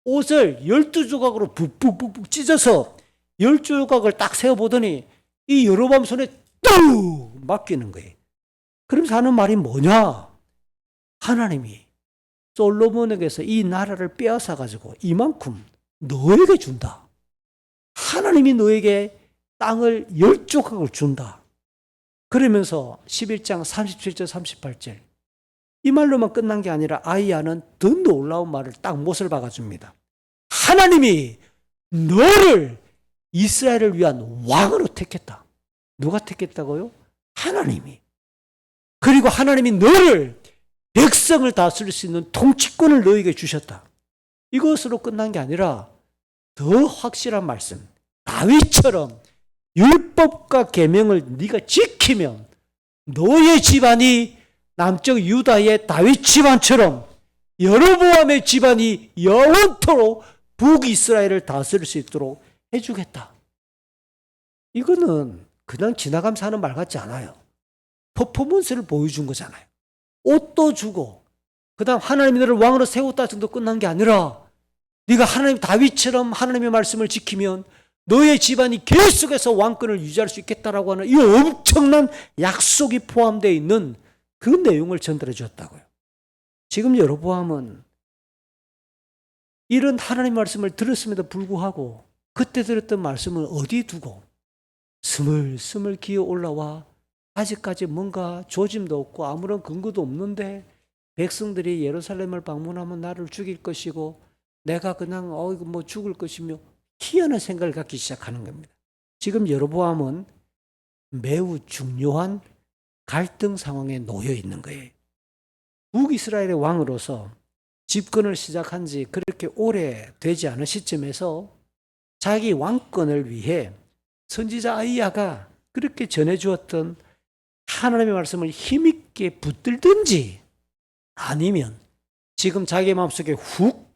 옷을 12조각으로 푹푹푹푹 찢어서 10조각을 딱 세워보더니 이 여로보암 손에 뚝 맡기는 거예요. 그러면서 하는 말이 뭐냐? 하나님이 솔로몬에게서 이 나라를 빼앗아 가지고 이만큼 너에게 준다. 하나님이 너에게 땅을 10조각을 준다. 그러면서 11장 37절 38절 이 말로만 끝난 게 아니라 아이야는 더 놀라운 말을 딱 못을 박아줍니다. 하나님이 너를 이스라엘을 위한 왕으로 택했다. 누가 택했다고요? 하나님이. 그리고 하나님이 너를 백성을 다스릴 수 있는 통치권을 너에게 주셨다. 이것으로 끝난 게 아니라 더 확실한 말씀. 다윗처럼 율법과 계명을 네가 지키면 너의 집안이 남쪽 유다의 다윗 집안처럼 여로보암의 집안이 영원토록 북이스라엘을 다스릴 수 있도록 해주겠다. 이거는 그냥 지나가면서 하는 말 같지 않아요. 퍼포먼스를 보여준 거잖아요. 옷도 주고 그 다음 하나님이 너를 왕으로 세웠다 정도 끝난 게 아니라 네가 하나님 다윗처럼 하나님의 말씀을 지키면 너의 집안이 계속해서 왕권을 유지할 수 있겠다라고 하는 이 엄청난 약속이 포함되어 있는 그 내용을 전달해 주었다고요. 지금 여로보암은 이런 하나님 말씀을 들었음에도 불구하고 그때 들었던 말씀을 어디 두고 스물스물 기어 올라와 아직까지 뭔가 조짐도 없고 아무런 근거도 없는데 백성들이 예루살렘을 방문하면 나를 죽일 것이고 내가 그냥 이거 뭐 죽을 것이며 희한한 생각을 갖기 시작하는 겁니다. 지금 여로보암은 매우 중요한 갈등 상황에 놓여 있는 거예요. 북이스라엘의 왕으로서 집권을 시작한 지 그렇게 오래 되지 않은 시점에서 자기 왕권을 위해 선지자 아이야가 그렇게 전해주었던 하나님의 말씀을 힘있게 붙들든지 아니면 지금 자기 마음속에 훅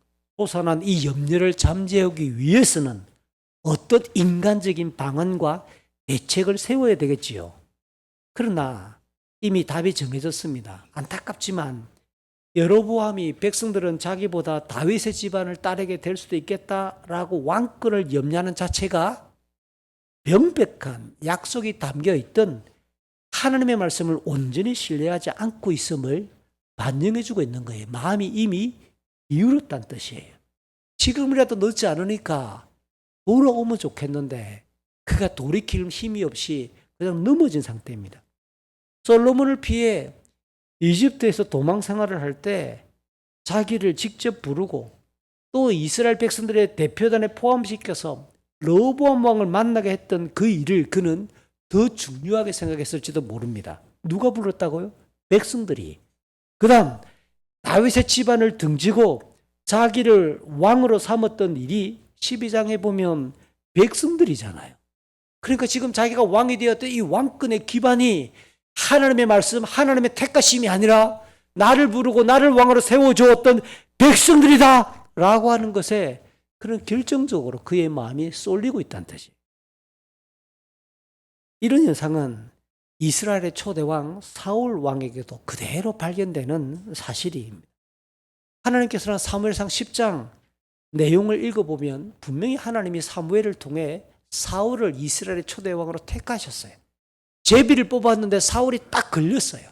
솟아난 이 염려를 잠재우기 위해서는 어떤 인간적인 방안과 대책을 세워야 되겠지요. 그러나 이미 답이 정해졌습니다. 안타깝지만 여로보암이 백성들은 자기보다 다윗의 집안을 따르게 될 수도 있겠다라고 왕권을 염려하는 자체가 명백한 약속이 담겨있던 하나님의 말씀을 온전히 신뢰하지 않고 있음을 반영해주고 있는 거예요. 마음이 이미 기울었다는 뜻이에요. 지금이라도 늦지 않으니까 돌아오면 좋겠는데 그가 돌이킬 힘이 없이 그냥 넘어진 상태입니다. 솔로몬을 피해 이집트에서 도망 생활을 할 때 자기를 직접 부르고 또 이스라엘 백성들의 대표단에 포함시켜서 르호보암 왕을 만나게 했던 그 일을 그는 더 중요하게 생각했을지도 모릅니다. 누가 불렀다고요? 백성들이. 그 다음 다윗의 집안을 등지고 자기를 왕으로 삼았던 일이 12장에 보면 백성들이잖아요. 그러니까 지금 자기가 왕이 되었던 이 왕권의 기반이 하나님의 말씀, 하나님의 택하심이 아니라 나를 부르고 나를 왕으로 세워주었던 백성들이다 라고 하는 것에 그런 결정적으로 그의 마음이 쏠리고 있다는 뜻이에요. 이런 현상은 이스라엘의 초대왕 사울 왕에게도 그대로 발견되는 사실입니다. 하나님께서는 사무엘상 10장 내용을 읽어보면 분명히 하나님이 사무엘을 통해 사울을 이스라엘의 초대왕으로 택하셨어요. 제비를 뽑았는데 사울이 딱 걸렸어요.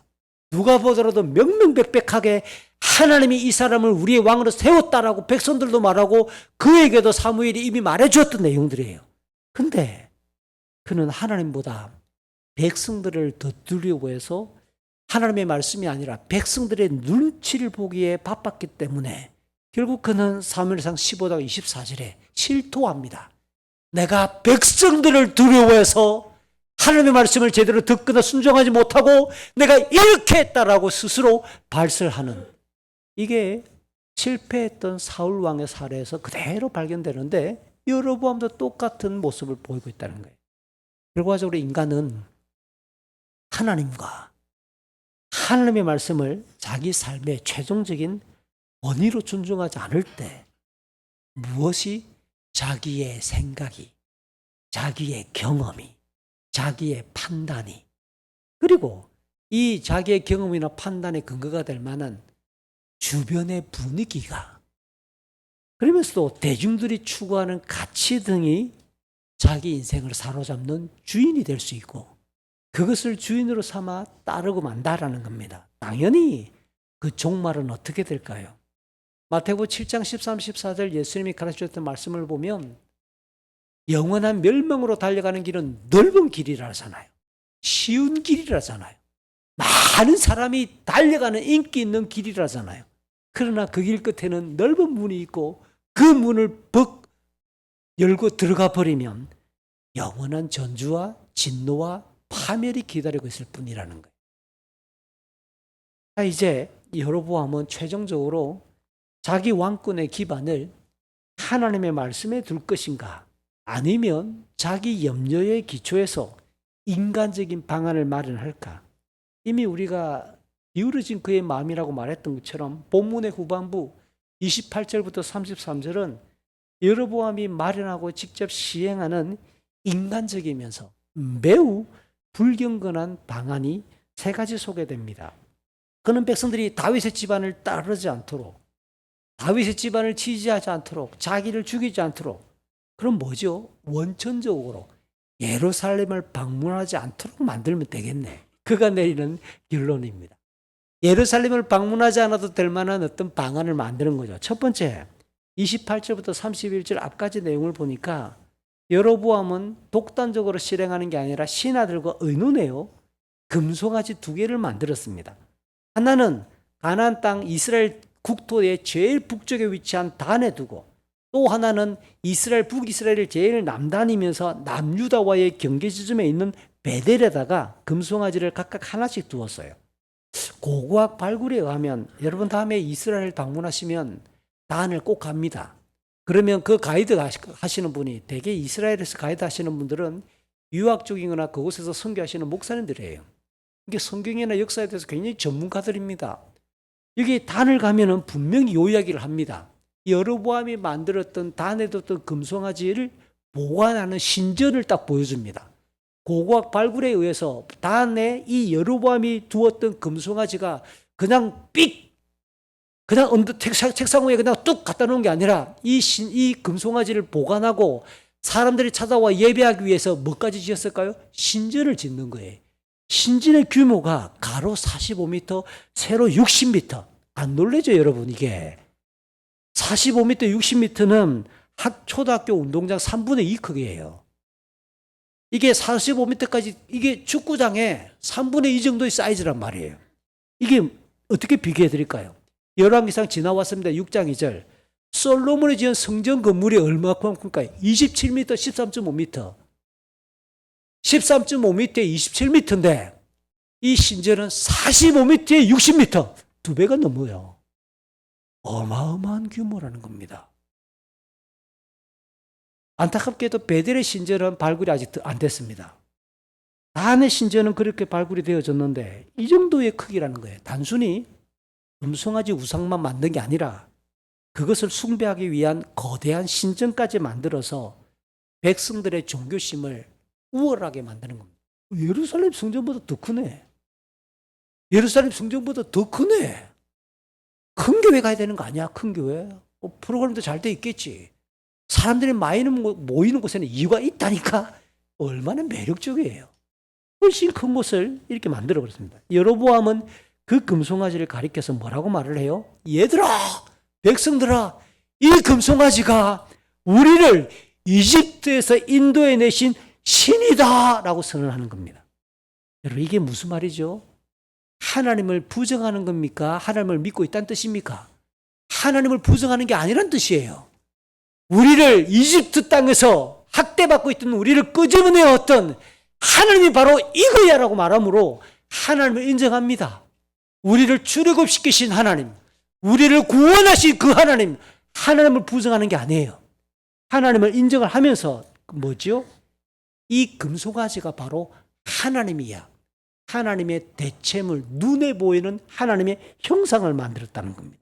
누가 보더라도 명명백백하게 하나님이 이 사람을 우리의 왕으로 세웠다라고 백성들도 말하고 그에게도 사무엘이 이미 말해주었던 내용들이에요. 근데 그는 하나님보다 백성들을 더 두려워해서 하나님의 말씀이 아니라 백성들의 눈치를 보기에 바빴기 때문에 결국 그는 사무엘상 15장 24절에 실토합니다. 내가 백성들을 두려워해서 하나님의 말씀을 제대로 듣거나 순종하지 못하고 내가 이렇게 했다라고 스스로 발설하는, 이게 실패했던 사울 왕의 사례에서 그대로 발견되는데 여로보암도 똑같은 모습을 보이고 있다는 거예요. 결과적으로 인간은 하나님과 하나님의 말씀을 자기 삶의 최종적인 원의로 존중하지 않을 때 무엇이 자기의 생각이, 자기의 경험이, 자기의 판단이, 그리고 이 자기의 경험이나 판단의 근거가 될 만한 주변의 분위기가, 그러면서도 대중들이 추구하는 가치 등이 자기 인생을 사로잡는 주인이 될 수 있고 그것을 주인으로 삼아 따르고 만다라는 겁니다. 당연히 그 종말은 어떻게 될까요? 마태복음 7장 13, 14절 예수님이 가르치셨던 말씀을 보면 영원한 멸망으로 달려가는 길은 넓은 길이라잖아요. 쉬운 길이라잖아요. 많은 사람이 달려가는 인기 있는 길이라잖아요. 그러나 그 길 끝에는 넓은 문이 있고 그 문을 벅 열고 들어가 버리면 영원한 전주와 진노와 파멸이 기다리고 있을 뿐이라는 거예요. 자, 이제 여로보암은 최종적으로 자기 왕권의 기반을 하나님의 말씀에 둘 것인가, 아니면 자기 염려의 기초에서 인간적인 방안을 마련할까? 이미 우리가 기울어진 그의 마음이라고 말했던 것처럼 본문의 후반부 28절부터 33절은 여로보암이 마련하고 직접 시행하는 인간적이면서 매우 불경건한 방안이 세 가지 소개됩니다. 그는 백성들이 다윗의 집안을 따르지 않도록, 다윗의 집안을 지지하지 않도록, 자기를 죽이지 않도록, 그럼 뭐죠? 원천적으로 예루살렘을 방문하지 않도록 만들면 되겠네. 그가 내리는 결론입니다. 예루살렘을 방문하지 않아도 될 만한 어떤 방안을 만드는 거죠. 첫 번째, 28절부터 31절 앞까지 내용을 보니까 여로보암은 독단적으로 실행하는 게 아니라 신하들과 의논해요. 금송아지 2개를 만들었습니다. 하나는 가나안 땅 이스라엘 국토의 제일 북쪽에 위치한 단에 두고, 또 하나는 이스라엘 북이스라엘을 제일 남다니면서 남유다와의 경계 지점에 있는 베델에다가 금송아지를 각각 하나씩 두었어요. 고고학 발굴에 의하면 여러분 다음에 이스라엘 방문하시면 단을 꼭 갑니다. 그러면 그 가이드 하시는 분이, 대개 이스라엘에서 가이드 하시는 분들은 유학 쪽이거나 그곳에서 선교하시는 목사님들이에요. 이게 성경이나 역사에 대해서 굉장히 전문가들입니다. 여기 단을 가면은 분명히 요 이야기를 합니다. 여로보암이 만들었던 단에 뒀던 금송아지를 보관하는 신전을 딱 보여줍니다. 고고학 발굴에 의해서 단에 이 여로보암이 두었던 금송아지가 그냥 그냥 책상 위에 그냥 뚝 갖다 놓은 게 아니라 이 금송아지를 보관하고 사람들이 찾아와 예배하기 위해서 뭐까지 지었을까요? 신전을 짓는 거예요. 신전의 규모가 가로 45m, 세로 60m. 안 놀라죠, 여러분, 이게. 45m, 60m는 초등학교 운동장 3분의 2 크기예요. 이게 45m까지, 이게 축구장의 3분의 2 정도의 사이즈란 말이에요. 이게 어떻게 비교해 드릴까요? 열왕기상 지나왔습니다. 6장 2절. 솔로몬이 지은 성전 건물이 얼마큼일까요? 27m, 13.5m. 13.5m에 27m인데 이 신전은 45m에 60m. 2배가 넘어요. 어마어마한 규모라는 겁니다. 안타깝게도 베델의 신전은 발굴이 아직 안 됐습니다. 단의 신전은 그렇게 발굴이 되어졌는데 이 정도의 크기라는 거예요. 단순히 금송아지 우상만 만든 게 아니라 그것을 숭배하기 위한 거대한 신전까지 만들어서 백성들의 종교심을 우월하게 만드는 겁니다. 예루살렘 성전보다 더 크네. 예루살렘 성전보다 더 크네. 큰 교회 가야 되는 거 아니야? 큰 교회. 프로그램도 잘 돼 있겠지. 사람들이 모이는 곳에는 이유가 있다니까. 얼마나 매력적이에요. 훨씬 큰 곳을 이렇게 만들어 버렸습니다. 여로보암은 그 금송아지를 가리켜서 뭐라고 말을 해요? 얘들아, 백성들아, 이 금송아지가 우리를 이집트에서 인도해 내신 신이다 라고 선언하는 겁니다. 여러분, 이게 무슨 말이죠? 하나님을 부정하는 겁니까? 하나님을 믿고 있다는 뜻입니까? 하나님을 부정하는 게 아니란 뜻이에요. 우리를 이집트 땅에서 학대받고 있던 우리를 끄집어내었던 하나님이 바로 이거야라고 말하므로 하나님을 인정합니다. 우리를 출애굽시키신 하나님, 우리를 구원하신 그 하나님, 하나님을 부정하는 게 아니에요. 하나님을 인정을 하면서 뭐죠? 이 금송아지가 바로 하나님이야. 하나님의 대체물, 눈에 보이는 하나님의 형상을 만들었다는 겁니다.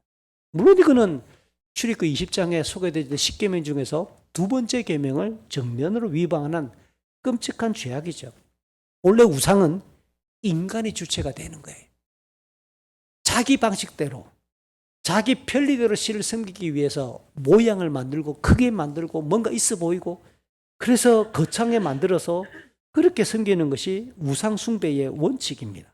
물론 이거는 출애굽기 20장에 소개되는 10계명 중에서 두 번째 계명을 정면으로 위반하는 끔찍한 죄악이죠. 원래 우상은 인간이 주체가 되는 거예요. 자기 방식대로, 자기 편리대로 신을 섬기기 위해서 모양을 만들고 크게 만들고 뭔가 있어 보이고 그래서 거창하게 만들어서 그렇게 섬기는 것이 우상 숭배의 원칙입니다.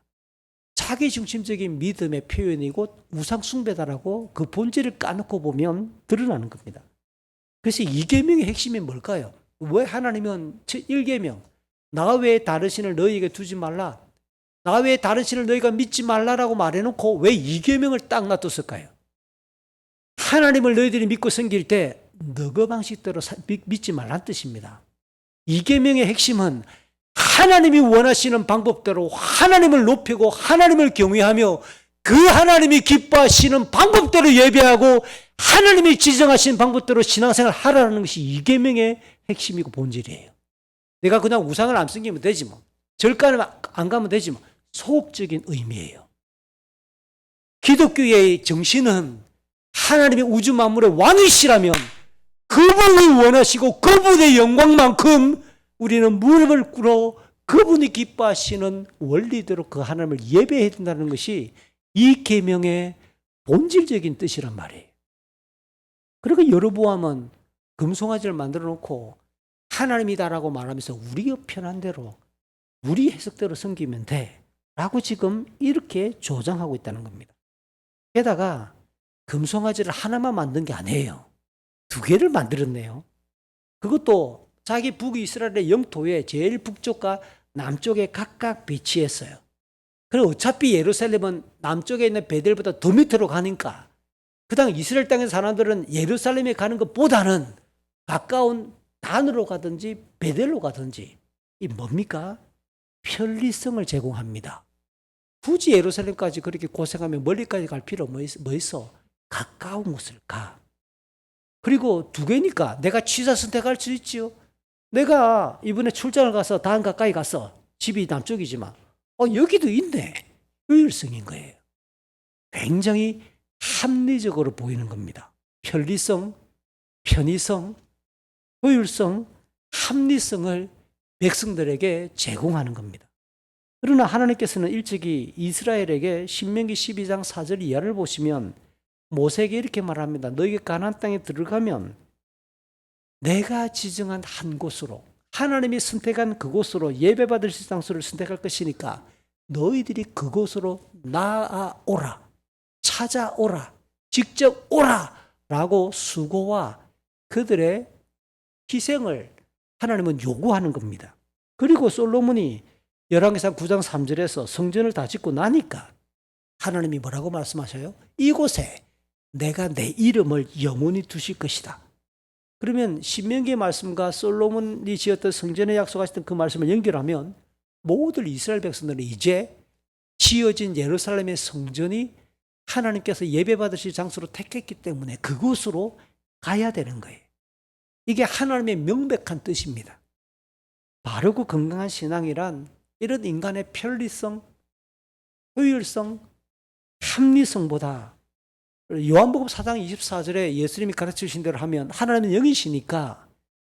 자기 중심적인 믿음의 표현이고 우상 숭배다라고 그 본질을 까놓고 보면 드러나는 겁니다. 그래서 이 계명의 핵심이 뭘까요? 왜 하나님은 1계명 나 외에 다른 신을 너희에게 두지 말라, 나 외에 다른 신을 너희가 믿지 말라라고 말해놓고 왜 이 계명을 딱 놔뒀을까요? 하나님을 너희들이 믿고 섬길 때 너그 방식대로 믿지 말란 뜻입니다. 이 계명의 핵심은 하나님이 원하시는 방법대로 하나님을 높이고 하나님을 경외하며 그 하나님이 기뻐하시는 방법대로 예배하고 하나님이 지정하신 방법대로 신앙생활을 하라는 것이 이 계명의 핵심이고 본질이에요. 내가 그냥 우상을 안 섬기면 되지 뭐, 절간을 안 가면 되지 뭐, 소업적인 의미예요. 기독교의 정신은 하나님의 우주 만물의 왕이시라면 그분이 원하시고 그분의 영광만큼 우리는 무릎을 꿇어 그분이 기뻐하시는 원리대로 그 하나님을 예배해야 된다는 것이 이 계명의 본질적인 뜻이란 말이에요. 그러니까 여로보암은 금송아지를 만들어 놓고 하나님이다라고 말하면서 우리가 편한 대로 우리 해석대로 섬기면 돼 라고 지금 이렇게 조장하고 있다는 겁니다. 게다가 금송아지를 하나만 만든 게 아니에요. 2개를 만들었네요. 그것도 자기 북이스라엘의 영토의 제일 북쪽과 남쪽에 각각 배치했어요. 그리고 어차피 예루살렘은 남쪽에 있는 베델보다 더 밑으로 가니까 그 당 이스라엘 땅의 사람들은 예루살렘에 가는 것보다는 가까운 단으로 가든지 베델로 가든지 이 뭡니까? 편리성을 제공합니다. 굳이 예루살렘까지 그렇게 고생하며 멀리까지 갈 필요 뭐 있어? 가까운 곳을 가. 그리고 2개니까 내가 취사 선택할 수 있지요. 내가 이번에 출장을 가서 단 가까이 갔어. 집이 남쪽이지만 여기도 있네. 효율성인 거예요. 굉장히 합리적으로 보이는 겁니다. 편리성, 편의성, 효율성, 합리성을 백성들에게 제공하는 겁니다. 그러나 하나님께서는 일찍이 이스라엘에게 신명기 12장 4절 이하를 보시면 모세에게 이렇게 말합니다. 너희가 가나안 땅에 들어가면 내가 지정한 한 곳으로, 하나님이 선택한 그곳으로 예배받을 장소를 선택할 것이니까 너희들이 그곳으로 나아오라, 찾아오라, 직접 오라 라고 수고와 그들의 희생을 하나님은 요구하는 겁니다. 그리고 솔로몬이 열왕기상 9장 3절에서 성전을 다 짓고 나니까 하나님이 뭐라고 말씀하셔요? 이곳에 내가 내 이름을 영원히 두실 것이다. 그러면 신명기의 말씀과 솔로몬이 지었던 성전에 약속하셨던 그 말씀을 연결하면 모든 이스라엘 백성들은 이제 지어진 예루살렘의 성전이 하나님께서 예배받으실 장소로 택했기 때문에 그곳으로 가야 되는 거예요. 이게 하나님의 명백한 뜻입니다. 바르고 건강한 신앙이란 이런 인간의 편리성, 효율성, 합리성보다 요한복음 4장 24절에 예수님이 가르치신 대로 하면 하나님은 영이시니까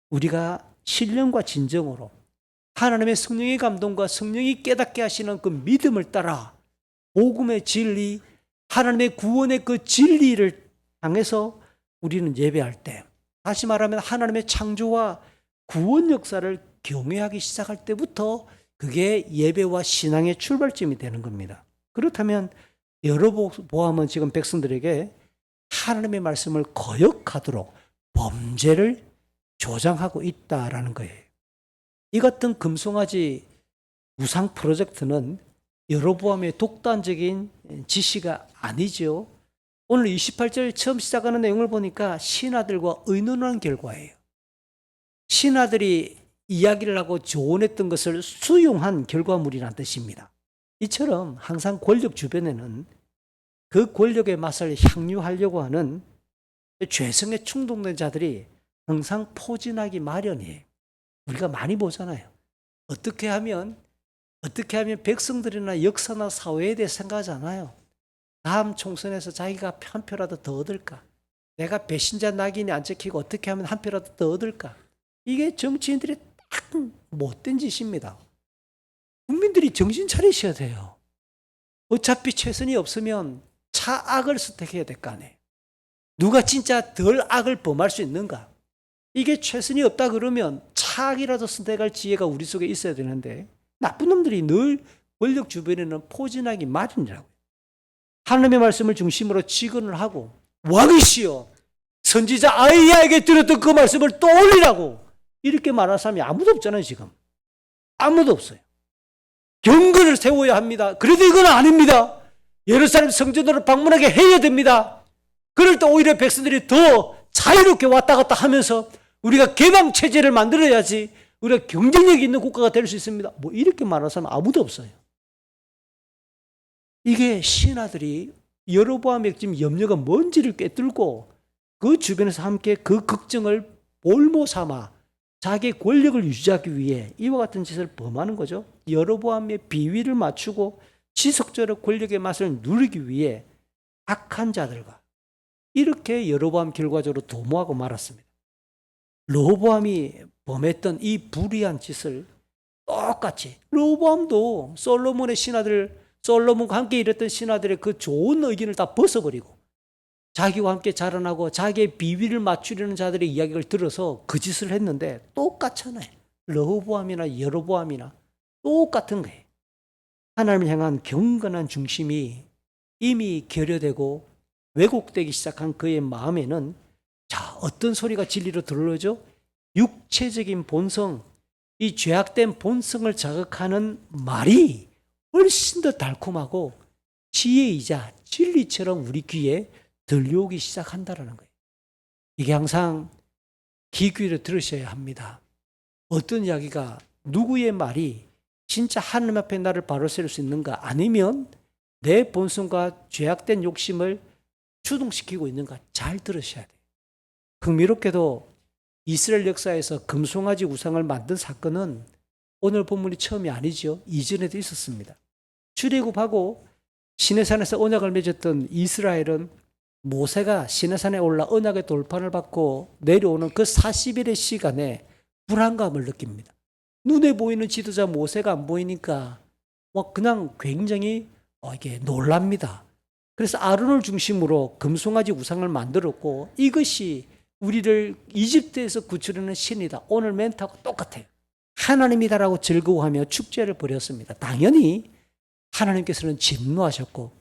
우리가 신령과 진정으로 하나님의 성령의 감동과 성령이 깨닫게 하시는 그 믿음을 따라 복음의 진리, 하나님의 구원의 그 진리를 향해서 우리는 예배할 때, 다시 말하면 하나님의 창조와 구원 역사를 경외하기 시작할 때부터 그게 예배와 신앙의 출발점이 되는 겁니다. 그렇다면 여로보암은 지금 백성들에게 하나님의 말씀을 거역하도록 범죄를 조장하고 있다라는 거예요. 이 같은 금송아지 우상 프로젝트는 여로보암의 독단적인 지시가 아니죠. 오늘 28절 처음 시작하는 내용을 보니까 신하들과 의논한 결과예요. 신하들이 이야기를 하고 조언했던 것을 수용한 결과물이라는 뜻입니다. 이처럼 항상 권력 주변에는 그 권력의 맛을 향유하려고 하는 죄성에 충동된 자들이 항상 포진하기 마련이에요. 우리가 많이 보잖아요. 어떻게 하면 어떻게 하면 백성들이나 역사나 사회에 대해 생각하지 않아요. 다음 총선에서 자기가 한 표라도 더 얻을까? 내가 배신자 낙인이 안 찍히고 어떻게 하면 한 표라도 더 얻을까? 이게 정치인들의 딱 못된 짓입니다. 국민들이 정신 차리셔야 돼요. 어차피 최선이 없으면 차악을 선택해야 될 거 아니에요. 누가 진짜 덜 악을 범할 수 있는가? 이게 최선이 없다 그러면 차악이라도 선택할 지혜가 우리 속에 있어야 되는데 나쁜 놈들이 늘 권력 주변에는 포진하기 마련이라고요. 하나님의 말씀을 중심으로 직언을 하고 왕이시여 선지자 아이야에게 들었던 그 말씀을 또 올리라고 이렇게 말하는 사람이 아무도 없잖아요. 지금 아무도 없어요. 경건을 세워야 합니다. 그래도 이건 아닙니다. 예루살렘 성전으로 방문하게 해야 됩니다. 그럴 때 오히려 백성들이 더 자유롭게 왔다 갔다 하면서 우리가 개방 체제를 만들어야지 우리가 경쟁력 있는 국가가 될 수 있습니다. 뭐 이렇게 말하는 사람 아무도 없어요. 이게 신하들이 여로보암의 지금 염려가 뭔지를 꿰뚫고 그 주변에서 함께 그 걱정을 볼모 삼아 자기의 권력을 유지하기 위해 이와 같은 짓을 범하는 거죠. 여로보암의 비위를 맞추고 지속적으로 권력의 맛을 누리기 위해 악한 자들과 이렇게 여로보암 결과적으로 도모하고 말았습니다. 르호보암이 범했던 이 불의한 짓을 똑같이 르호보암도 솔로몬의 신하들, 솔로몬과 함께 일했던 신하들의 그 좋은 의견을 다 벗어버리고 자기와 함께 자라나고 자기의 비위를 맞추려는 자들의 이야기를 들어서 그 짓을 했는데 똑같잖아요. 르호보암이나 여로보암이나 똑같은 거예요. 하나님을 향한 경건한 중심이 이미 결여되고 왜곡되기 시작한 그의 마음에는 자, 어떤 소리가 진리로 들어오죠? 육체적인 본성, 이 죄악된 본성을 자극하는 말이 훨씬 더 달콤하고 지혜이자 진리처럼 우리 귀에 들려오기 시작한다는 거예요. 이게 항상 귀 기울여 들으셔야 합니다. 어떤 이야기가 누구의 말이 진짜 하나님 앞에 나를 바로 세울 수 있는가 아니면 내 본성과 죄악된 욕심을 주동시키고 있는가 잘 들으셔야 돼요. 흥미롭게도 이스라엘 역사에서 금송아지 우상을 만든 사건은 오늘 본문이 처음이 아니죠. 이전에도 있었습니다. 출애굽하고 시내산에서 언약을 맺었던 이스라엘은 모세가 시내산에 올라 언약의 돌판을 받고 내려오는 그 40일의 시간에 불안감을 느낍니다. 눈에 보이는 지도자 모세가 안 보이니까 그냥 굉장히 이게 놀랍니다. 그래서 아론을 중심으로 금송아지 우상을 만들었고 이것이 우리를 이집트에서 구출하는 신이다. 오늘 멘트하고 똑같아요. 하나님이다라고 즐거워하며 축제를 벌였습니다. 당연히 하나님께서는 진노하셨고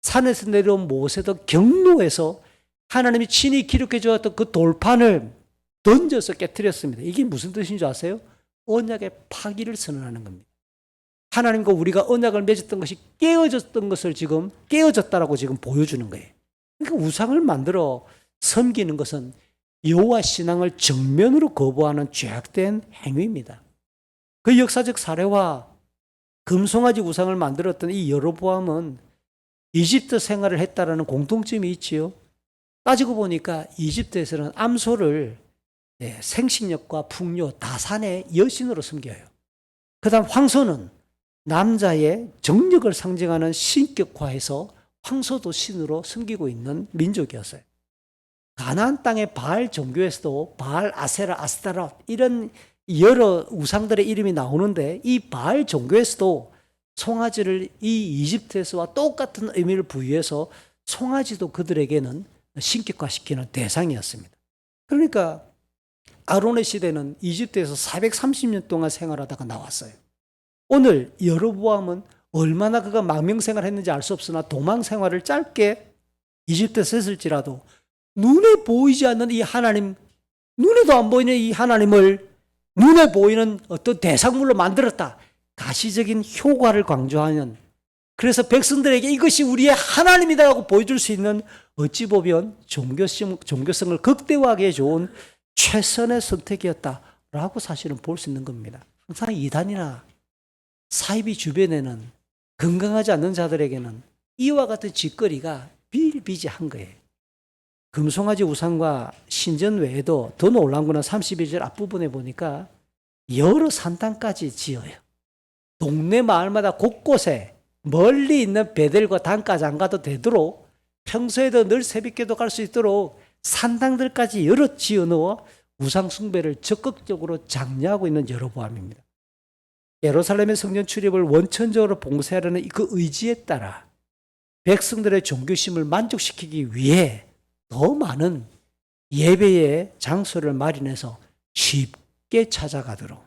산에서 내려온 모세도 경노해서 하나님이 친히 기록해 주었던 그 돌판을 던져서 깨뜨렸습니다. 이게 무슨 뜻인 줄 아세요? 언약의 파기를 선언하는 겁니다. 하나님과 우리가 언약을 맺었던 것이 깨어졌던 것을 지금 깨어졌다라고 지금 보여주는 거예요. 그러니까 우상을 만들어 섬기는 것은 여호와 신앙을 정면으로 거부하는 죄악된 행위입니다. 그 역사적 사례와 금송아지 우상을 만들었던 이 여로보암은 이집트 생활을 했다라는 공통점이 있지요. 따지고 보니까 이집트에서는 암소를 생식력과 풍요, 다산의 여신으로 섬겨요. 그 다음 황소는 남자의 정력을 상징하는 신격화해서 황소도 신으로 섬기고 있는 민족이었어요. 가나안 땅의 바알 종교에서도 바알, 아세라, 아스타라 이런 여러 우상들의 이름이 나오는데 이 바알 종교에서도 송아지를 이 이집트에서와 똑같은 의미를 부여해서 송아지도 그들에게는 신격화시키는 대상이었습니다. 그러니까 아론의 시대는 이집트에서 430년 동안 생활하다가 나왔어요. 오늘 여로보암은 얼마나 그가 망명생활을 했는지 알 수 없으나 도망생활을 짧게 이집트에서 했을지라도 눈에 보이지 않는 이 하나님, 눈에도 안 보이는 이 하나님을 눈에 보이는 어떤 대상물로 만들었다. 가시적인 효과를 강조하는, 그래서 백성들에게 이것이 우리의 하나님이다라고 보여줄 수 있는 어찌 보면 종교성을 극대화하기에 좋은 최선의 선택이었다라고 사실은 볼 수 있는 겁니다. 항상 이단이나 사이비 주변에는 건강하지 않는 자들에게는 이와 같은 짓거리가 비일비재한 거예요. 금송아지 우상과 신전 외에도 더 놀라운 거는 31절 앞부분에 보니까 여러 산당까지 지어요. 동네 마을마다 곳곳에 멀리 있는 베델과 단까지 안 가도 되도록 평소에도 늘 새벽기도 갈 수 있도록 산당들까지 여러 지어넣어 우상 숭배를 적극적으로 장려하고 있는 여로보암입니다. 예루살렘의 성전 출입을 원천적으로 봉쇄하려는 그 의지에 따라 백성들의 종교심을 만족시키기 위해 더 많은 예배의 장소를 마련해서 쉽게 찾아가도록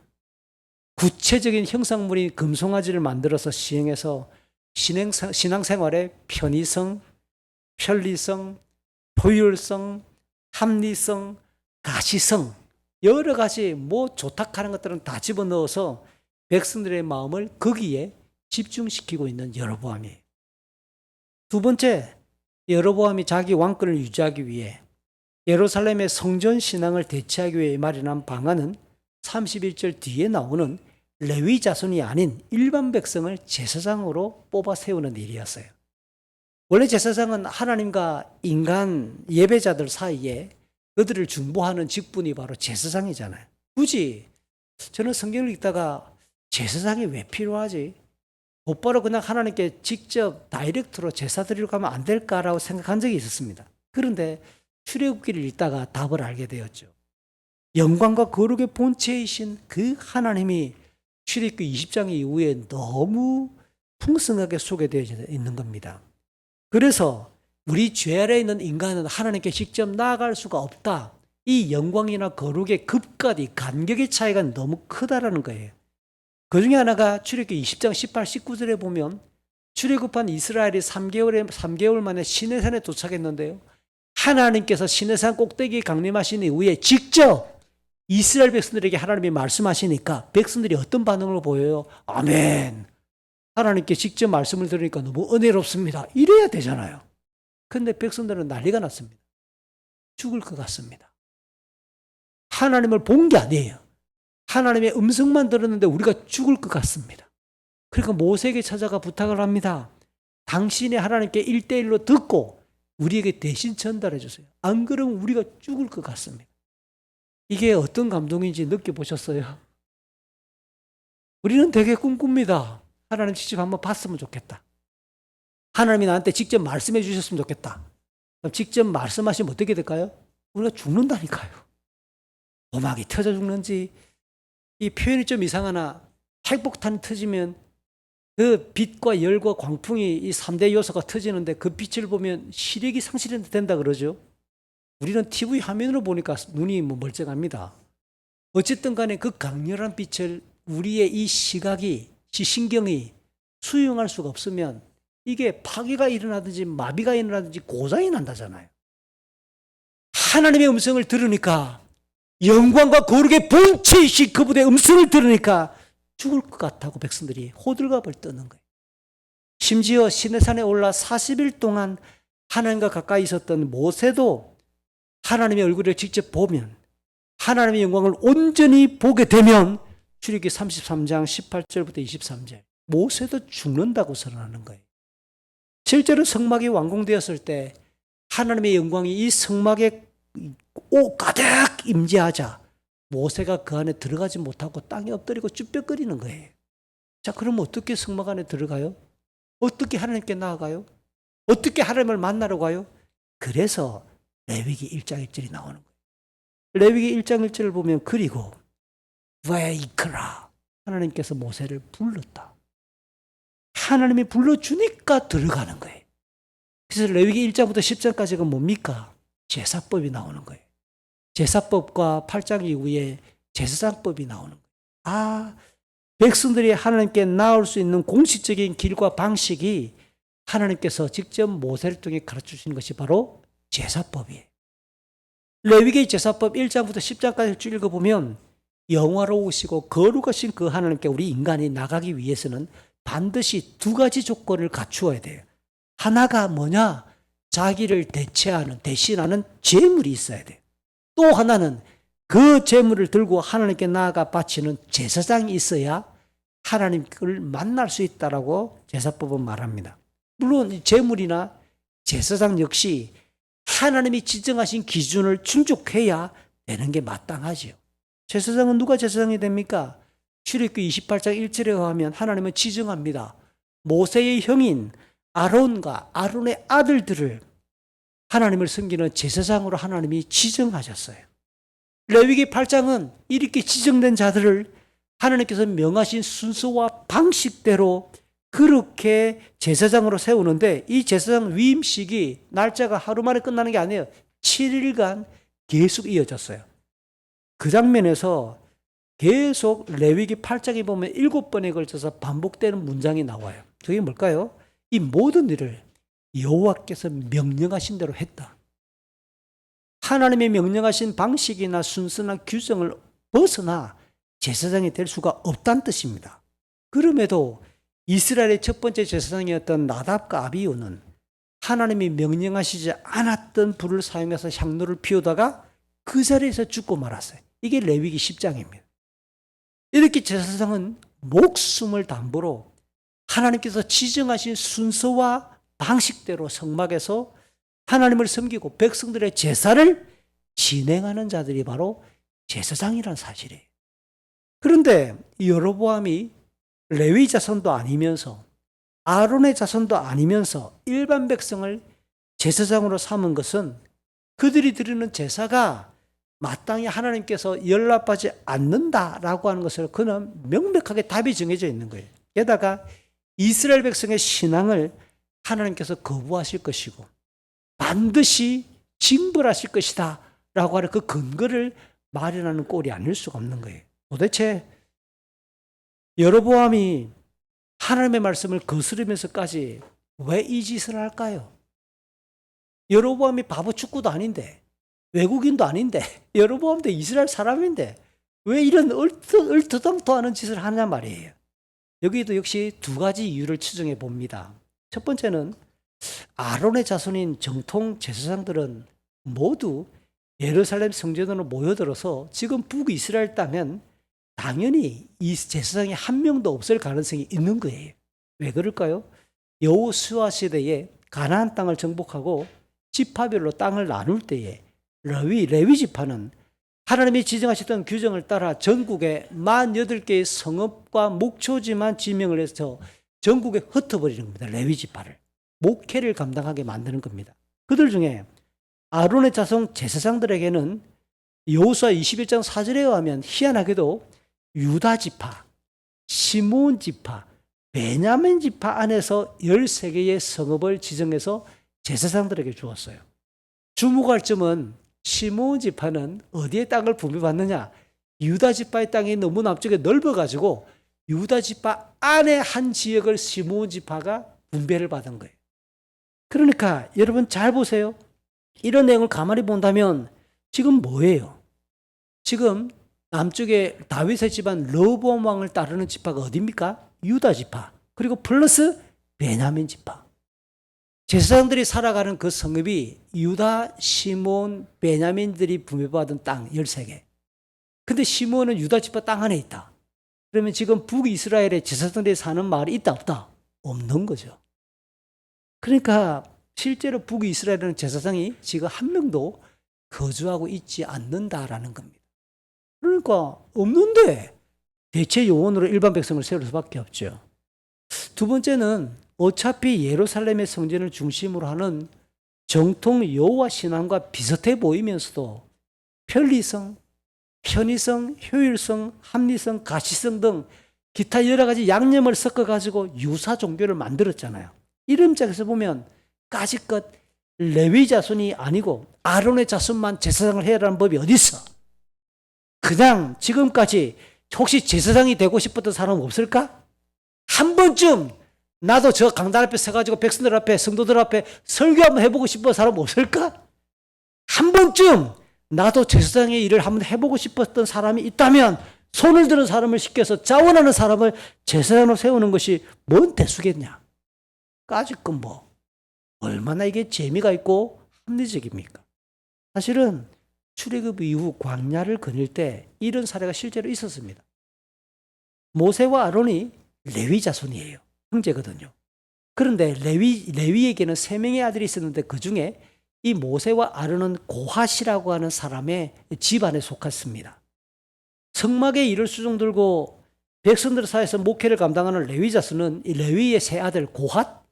구체적인 형상물인 금송아지를 만들어서 시행해서 신앙생활의 편의성, 편리성, 효율성, 합리성, 가시성 여러 가지 좋다하는 것들은 다 집어넣어서 백성들의 마음을 거기에 집중시키고 있는 여로보암이에요. 두 번째, 여로보암이 자기 왕권을 유지하기 위해 예루살렘의 성전 신앙을 대체하기 위해 마련한 방안은 31절 뒤에 나오는 레위 자손이 아닌 일반 백성을 제사장으로 뽑아 세우는 일이었어요. 원래 제사장은 하나님과 인간 예배자들 사이에 그들을 중보하는 직분이 바로 제사장이잖아요. 굳이 저는 성경을 읽다가 제사장이 왜 필요하지? 곧바로 그냥 하나님께 직접 다이렉트로 제사 드리러 가면 안 될까라고 생각한 적이 있었습니다. 그런데 출애굽기를 읽다가 답을 알게 되었죠. 영광과 거룩의 본체이신 그 하나님이 출애굽기 20장 이후에 너무 풍성하게 소개되어 있는 겁니다. 그래서 우리 죄 아래에 있는 인간은 하나님께 직접 나아갈 수가 없다. 이 영광이나 거룩의 급까지 간격의 차이가 너무 크다라는 거예요. 그 중에 하나가 출애굽기 20장 18, 19절에 보면 출애굽한 이스라엘이 3개월 만에 시내산에 도착했는데요. 하나님께서 시내산 꼭대기에 강림하신 이후에 직접 이스라엘 백성들에게 하나님이 말씀하시니까 백성들이 어떤 반응을 보여요? 아멘. 하나님께 직접 말씀을 들으니까 너무 은혜롭습니다. 이래야 되잖아요. 근데 백성들은 난리가 났습니다. 죽을 것 같습니다. 하나님을 본 게 아니에요. 하나님의 음성만 들었는데 우리가 죽을 것 같습니다. 그러니까 모세에게 찾아가 부탁을 합니다. 당신이 하나님께 1대1로 듣고 우리에게 대신 전달해 주세요. 안 그러면 우리가 죽을 것 같습니다. 이게 어떤 감동인지 느껴보셨어요? 우리는 되게 꿈꿉니다. 하나님 직접 한번 봤으면 좋겠다. 하나님이 나한테 직접 말씀해 주셨으면 좋겠다. 그럼 직접 말씀하시면 어떻게 될까요? 우리가 죽는다니까요. 고막이 터져 죽는지, 이 표현이 좀 이상하나 핵폭탄이 터지면 그 빛과 열과 광풍이 이 3대 요소가 터지는데 그 빛을 보면 시력이 상실된다 그러죠. 우리는 TV 화면으로 보니까 눈이 멀쩡합니다. 어쨌든 간에 그 강렬한 빛을 우리의 이 시각이, 시신경이 수용할 수가 없으면 이게 파괴가 일어나든지 마비가 일어나든지 고장이 난다잖아요. 하나님의 음성을 들으니까 영광과 거룩의 본체이신 그분의 음성을 들으니까 죽을 것 같다고 백성들이 호들갑을 떠는 거예요. 심지어 시내산에 올라 40일 동안 하나님과 가까이 있었던 모세도 하나님의 얼굴을 직접 보면 하나님의 영광을 온전히 보게 되면 출애굽기 33장 18절부터 23절 모세도 죽는다고 선언하는 거예요. 실제로 성막이 완공되었을 때 하나님의 영광이 이 성막에 가득 임재하자 모세가 그 안에 들어가지 못하고 땅에 엎드리고 쭈뼛거리는 거예요. 자, 그럼 어떻게 성막 안에 들어가요? 어떻게 하나님께 나아가요? 어떻게 하나님을 만나러 가요? 그래서 레위기 1장 1절이 나오는 거예요. 레위기 1장 1절을 보면 그리고 웨이크라 하나님께서 모세를 불렀다. 하나님이 불러주니까 들어가는 거예요. 그래서 레위기 1장부터 10장까지가 뭡니까? 제사법이 나오는 거예요. 제사법과 8장 이후에 제사장법이 나오는 거예요. 아, 백성들이 하나님께 나올 수 있는 공식적인 길과 방식이 하나님께서 직접 모세를 통해 가르쳐주시는 것이 바로 제사법이에요. 레위기 제사법 1장부터 10장까지 쭉 읽어보면 영화로우시고 거룩하신 그 하나님께 우리 인간이 나가기 위해서는 반드시 두 가지 조건을 갖추어야 돼요. 하나가 뭐냐? 자기를 대신하는 제물이 있어야 돼요. 또 하나는 그 제물을 들고 하나님께 나아가 바치는 제사장이 있어야 하나님을 만날 수 있다라고 제사법은 말합니다. 물론 제물이나 제사장 역시 하나님이 지정하신 기준을 충족해야 되는 게 마땅하지요. 제사장은 누가 제사장이 됩니까? 출애굽기 28장 1절에 의하면 하나님은 지정합니다. 모세의 형인 아론과 아론의 아들들을 하나님을 섬기는 제사장으로 하나님이 지정하셨어요. 레위기 8장은 이렇게 지정된 자들을 하나님께서 명하신 순서와 방식대로 그렇게 제사장으로 세우는데, 이 제사장 위임식이 날짜가 하루 만에 끝나는 게 아니에요. 7일간 계속 이어졌어요. 그 장면에서 계속 레위기 8장에 보면 7번에 걸쳐서 반복되는 문장이 나와요. 그게 뭘까요? 이 모든 일을 여호와께서 명령하신 대로 했다. 하나님의 명령하신 방식이나 순서나 규정을 벗어나 제사장이 될 수가 없다는 뜻입니다. 그럼에도 이스라엘의 첫 번째 제사장이었던 나답과 아비후는 하나님이 명령하시지 않았던 불을 사용해서 향로를 피우다가 그 자리에서 죽고 말았어요. 이게 레위기 10장입니다. 이렇게 제사장은 목숨을 담보로 하나님께서 지정하신 순서와 방식대로 성막에서 하나님을 섬기고 백성들의 제사를 진행하는 자들이 바로 제사장이라는 사실이에요. 그런데 여로보암이 레위 자손도 아니면서 아론의 자손도 아니면서 일반 백성을 제사장으로 삼은 것은 그들이 드리는 제사가 마땅히 하나님께서 연락받지 않는다라고 하는 것을 그는 명백하게 답이 정해져 있는 거예요. 게다가 이스라엘 백성의 신앙을 하나님께서 거부하실 것이고 반드시 징벌하실 것이다 라고 하는 그 근거를 마련하는 꼴이 아닐 수가 없는 거예요. 도대체 여로보암이 하나님의 말씀을 거스르면서까지 왜 이 짓을 할까요? 여로보암이 바보 축구도 아닌데, 외국인도 아닌데, 여로보암도 이스라엘 사람인데 왜 이런 얼토당토하는 짓을 하냐 말이에요. 여기도 역시 두 가지 이유를 추정해 봅니다. 첫 번째는 아론의 자손인 정통 제사장들은 모두 예루살렘 성전으로 모여들어서 지금 북이스라엘 땅은 당연히 이 제사장이 한 명도 없을 가능성이 있는 거예요. 왜 그럴까요? 여호수아 시대에 가나안 땅을 정복하고 지파별로 땅을 나눌 때에 레위 지파는 하나님이 지정하셨던 규정을 따라 전국에 48개의 성읍과 목초지만 지명을 해서 전국에 흩어버리는 겁니다. 레위 지파를. 목회를 감당하게 만드는 겁니다. 그들 중에 아론의 자손 제사장들에게는 여호수아 21장 4절에 의하면 희한하게도 유다 지파, 시므온 지파, 베냐민 지파 안에서 13개의 성읍을 지정해서 제사장들에게 주었어요. 주목할 점은 시므온 지파는 어디에 땅을 분배받느냐? 유다 지파의 땅이 너무 남쪽에 넓어가지고 유다 지파 안에 한 지역을 시므온 지파가 분배를 받은 거예요. 그러니까 여러분 잘 보세요. 이런 내용을 가만히 본다면 지금 뭐예요? 지금 남쪽에 다윗의 집안 르호보암 왕을 따르는 지파가 어디입니까? 유다 지파. 그리고 플러스 베냐민 지파. 제사장들이 살아가는 그 성읍이 유다, 시몬, 베냐민들이 분배받은 땅 13개. 근데 시몬은 유다 지파 땅 안에 있다. 그러면 지금 북이스라엘에 제사장들이 사는 마을이 있다 없다? 없는 거죠. 그러니까 실제로 북이스라엘은 제사장이 지금 한 명도 거주하고 있지 않는다라는 겁니다. 그러니까 없는데 대체 요원으로 일반 백성을 세울 수밖에 없죠. 두 번째는 어차피 예루살렘의 성전을 중심으로 하는 정통 여호와 신앙과 비슷해 보이면서도 편리성, 편의성, 효율성, 합리성, 가시성 등 기타 여러 가지 양념을 섞어가지고 유사 종교를 만들었잖아요. 이름짝에서 보면 까짓것 레위 자손이 아니고 아론의 자손만 제사장을 해야 하는 법이 어디 있어? 그냥 지금까지 혹시 제사장이 되고 싶었던 사람 없을까? 한 번쯤 나도 저 강단 앞에 서가지고 백성들 앞에 성도들 앞에 설교 한번 해보고 싶은 사람 없을까? 한 번쯤 나도 제사장의 일을 한번 해보고 싶었던 사람이 있다면 손을 드는 사람을 시켜서 자원하는 사람을 제사장으로 세우는 것이 뭔 대수겠냐? 까짓것 뭐 얼마나 이게 재미가 있고 합리적입니까? 사실은 출애굽 이후 광야를 거닐 때 이런 사례가 실제로 있었습니다. 모세와 아론이 레위 자손이에요. 형제거든요. 그런데 레위에게는 3명의 아들이 있었는데 그 중에 이 모세와 아론은 고핫이라고 하는 사람의 집안에 속했습니다. 성막에 이를 수종 들고 백성들 사이에서 목회를 감당하는 레위 자손은 이 레위의 세 아들 고핫,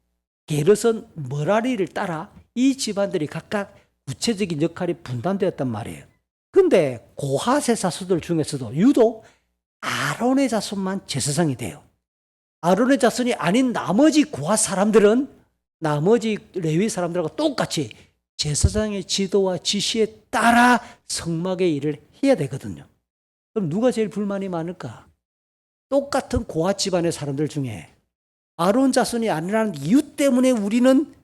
게르선, 머라리를 따라 이 집안들이 각각 구체적인 역할이 분담되었단 말이에요. 근데 고핫의 자손들 중에서도 유독 아론의 자손만 제사장이 돼요. 아론의 자손이 아닌 나머지 고핫 사람들은 나머지 레위 사람들하고 똑같이 제사장의 지도와 지시에 따라 성막의 일을 해야 되거든요. 그럼 누가 제일 불만이 많을까? 똑같은 고핫 집안의 사람들 중에 아론 자손이 아니라는 이유 때문에 우리는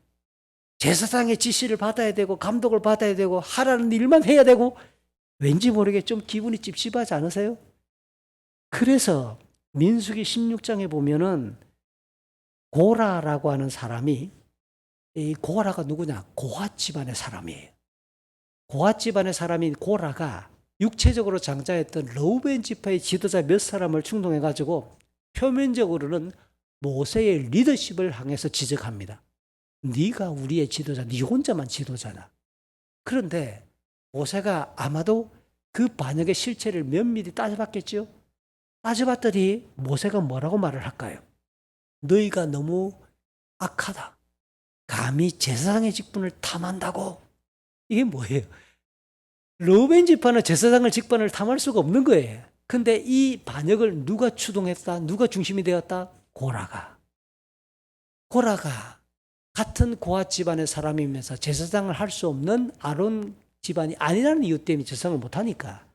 제사장의 지시를 받아야 되고 감독을 받아야 되고 하라는 일만 해야 되고 왠지 모르게 좀 기분이 찝찝하지 않으세요? 그래서 민수기 16장에 보면은 고라라고 하는 사람이, 이 고라가 누구냐? 고핫 집안의 사람이에요. 고핫 집안의 사람인 고라가 육체적으로 장자였던 러우벤 지파의 지도자 몇 사람을 충동해 가지고 표면적으로는 모세의 리더십을 향해서 지적합니다. 네가 우리의 지도자, 네 혼자만 지도자다. 그런데 모세가 아마도 그 반역의 실체를 면밀히 따져봤겠죠. 따져봤더니 모세가 뭐라고 말을 할까요? 너희가 너무 악하다. 감히 제사장의 직분을 탐한다고. 이게 뭐예요? 르우벤 지파는 제사장의 직분을 탐할 수가 없는 거예요. 근데 이 반역을 누가 추동했다? 누가 중심이 되었다? 고라가. 고라가 같은 고핫 집안의 사람이면서 제사장을 할 수 없는 아론 집안이 아니라는 이유 때문에 제사장을 못하니까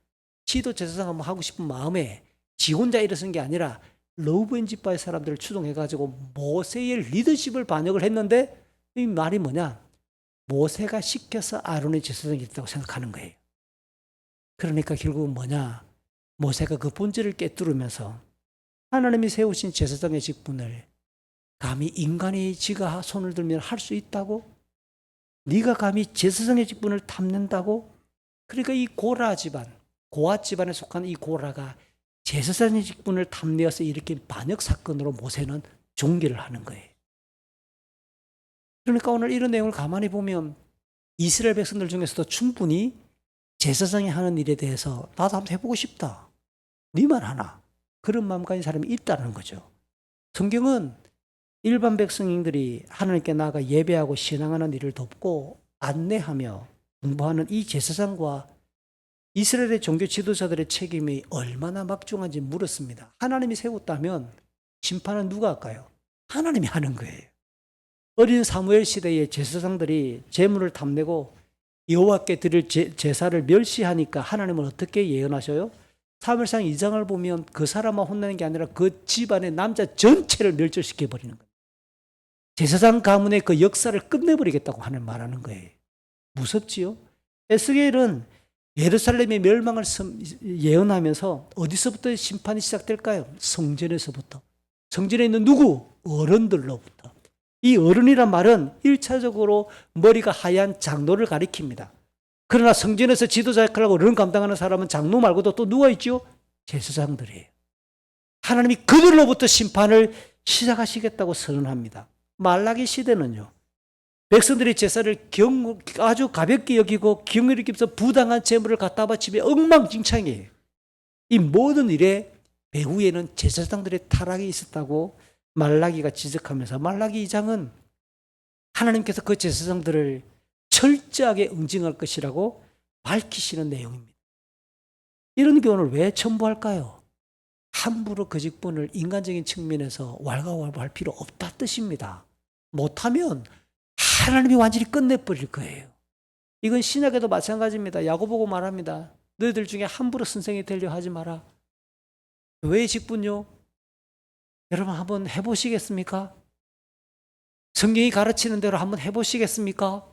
지도 제사장 한번 하고 싶은 마음에 지 혼자 일어선 게 아니라 르우벤 지파의 사람들을 추동해가지고 모세의 리더십을 반역을 했는데 이 말이 뭐냐? 모세가 시켜서 아론의 제사장이 됐다고 생각하는 거예요. 그러니까 결국은 뭐냐? 모세가 그 본질을 꿰뚫으면서 하나님이 세우신 제사장의 직분을 감히 인간이 지가 손을 들면 할 수 있다고? 네가 감히 제사장의 직분을 탐낸다고? 그러니까 이 고라 집안, 고핫 집안에 속한 이 고라가 제사장의 직분을 탐내어서 일으킨 반역 사건으로 모세는 종기를 하는 거예요. 그러니까 오늘 이런 내용을 가만히 보면 이스라엘 백성들 중에서도 충분히 제사장이 하는 일에 대해서 나도 한번 해보고 싶다. 네만 하나. 그런 마음 가진 사람이 있다는 거죠. 성경은 일반 백성들이 하나님께 나아가 예배하고 신앙하는 일을 돕고 안내하며 공부하는 이 제사장과 이스라엘의 종교 지도자들의 책임이 얼마나 막중한지 물었습니다. 하나님이 세웠다면 심판은 누가 할까요? 하나님이 하는 거예요. 어린 사무엘 시대의 제사장들이 제물을 탐내고 여호와께 드릴 제사를 멸시하니까 하나님은 어떻게 예언하셔요? 사무엘상 2장을 보면 그 사람만 혼나는 게 아니라 그 집안의 남자 전체를 멸절시켜 버리는 거예요. 제사장 가문의 그 역사를 끝내버리겠다고 하는 말하는 거예요. 무섭지요? 에스겔은 예루살렘의 멸망을 예언하면서 어디서부터 심판이 시작될까요? 성전에서부터. 성전에 있는 누구? 어른들로부터. 이 어른이란 말은 1차적으로 머리가 하얀 장로를 가리킵니다. 그러나 성전에서 지도자 역할을 하고 어른 감당하는 사람은 장로 말고도 또 누가 있죠? 제사장들이에요. 하나님이 그들로부터 심판을 시작하시겠다고 선언합니다. 말라기 시대는요, 백성들이 제사를 아주 가볍게 여기고 경의를 끼면서 부당한 제물을 갖다 바치며 엉망진창이에요. 이 모든 일에 배후에는 제사장들의 타락이 있었다고 말라기가 지적하면서 말라기 2장은 하나님께서 그 제사장들을 철저하게 응징할 것이라고 밝히시는 내용입니다. 이런 교훈을 왜 첨부할까요? 함부로 그 직분을 인간적인 측면에서 왈가왈부할 필요 없다 뜻입니다. 못하면 하나님이 완전히 끝내버릴 거예요. 이건 신약에도 마찬가지입니다. 야고보고 말합니다. 너희들 중에 함부로 선생이 되려 하지 마라. 교회의 직분요? 여러분 한번 해보시겠습니까? 성경이 가르치는 대로 한번 해보시겠습니까?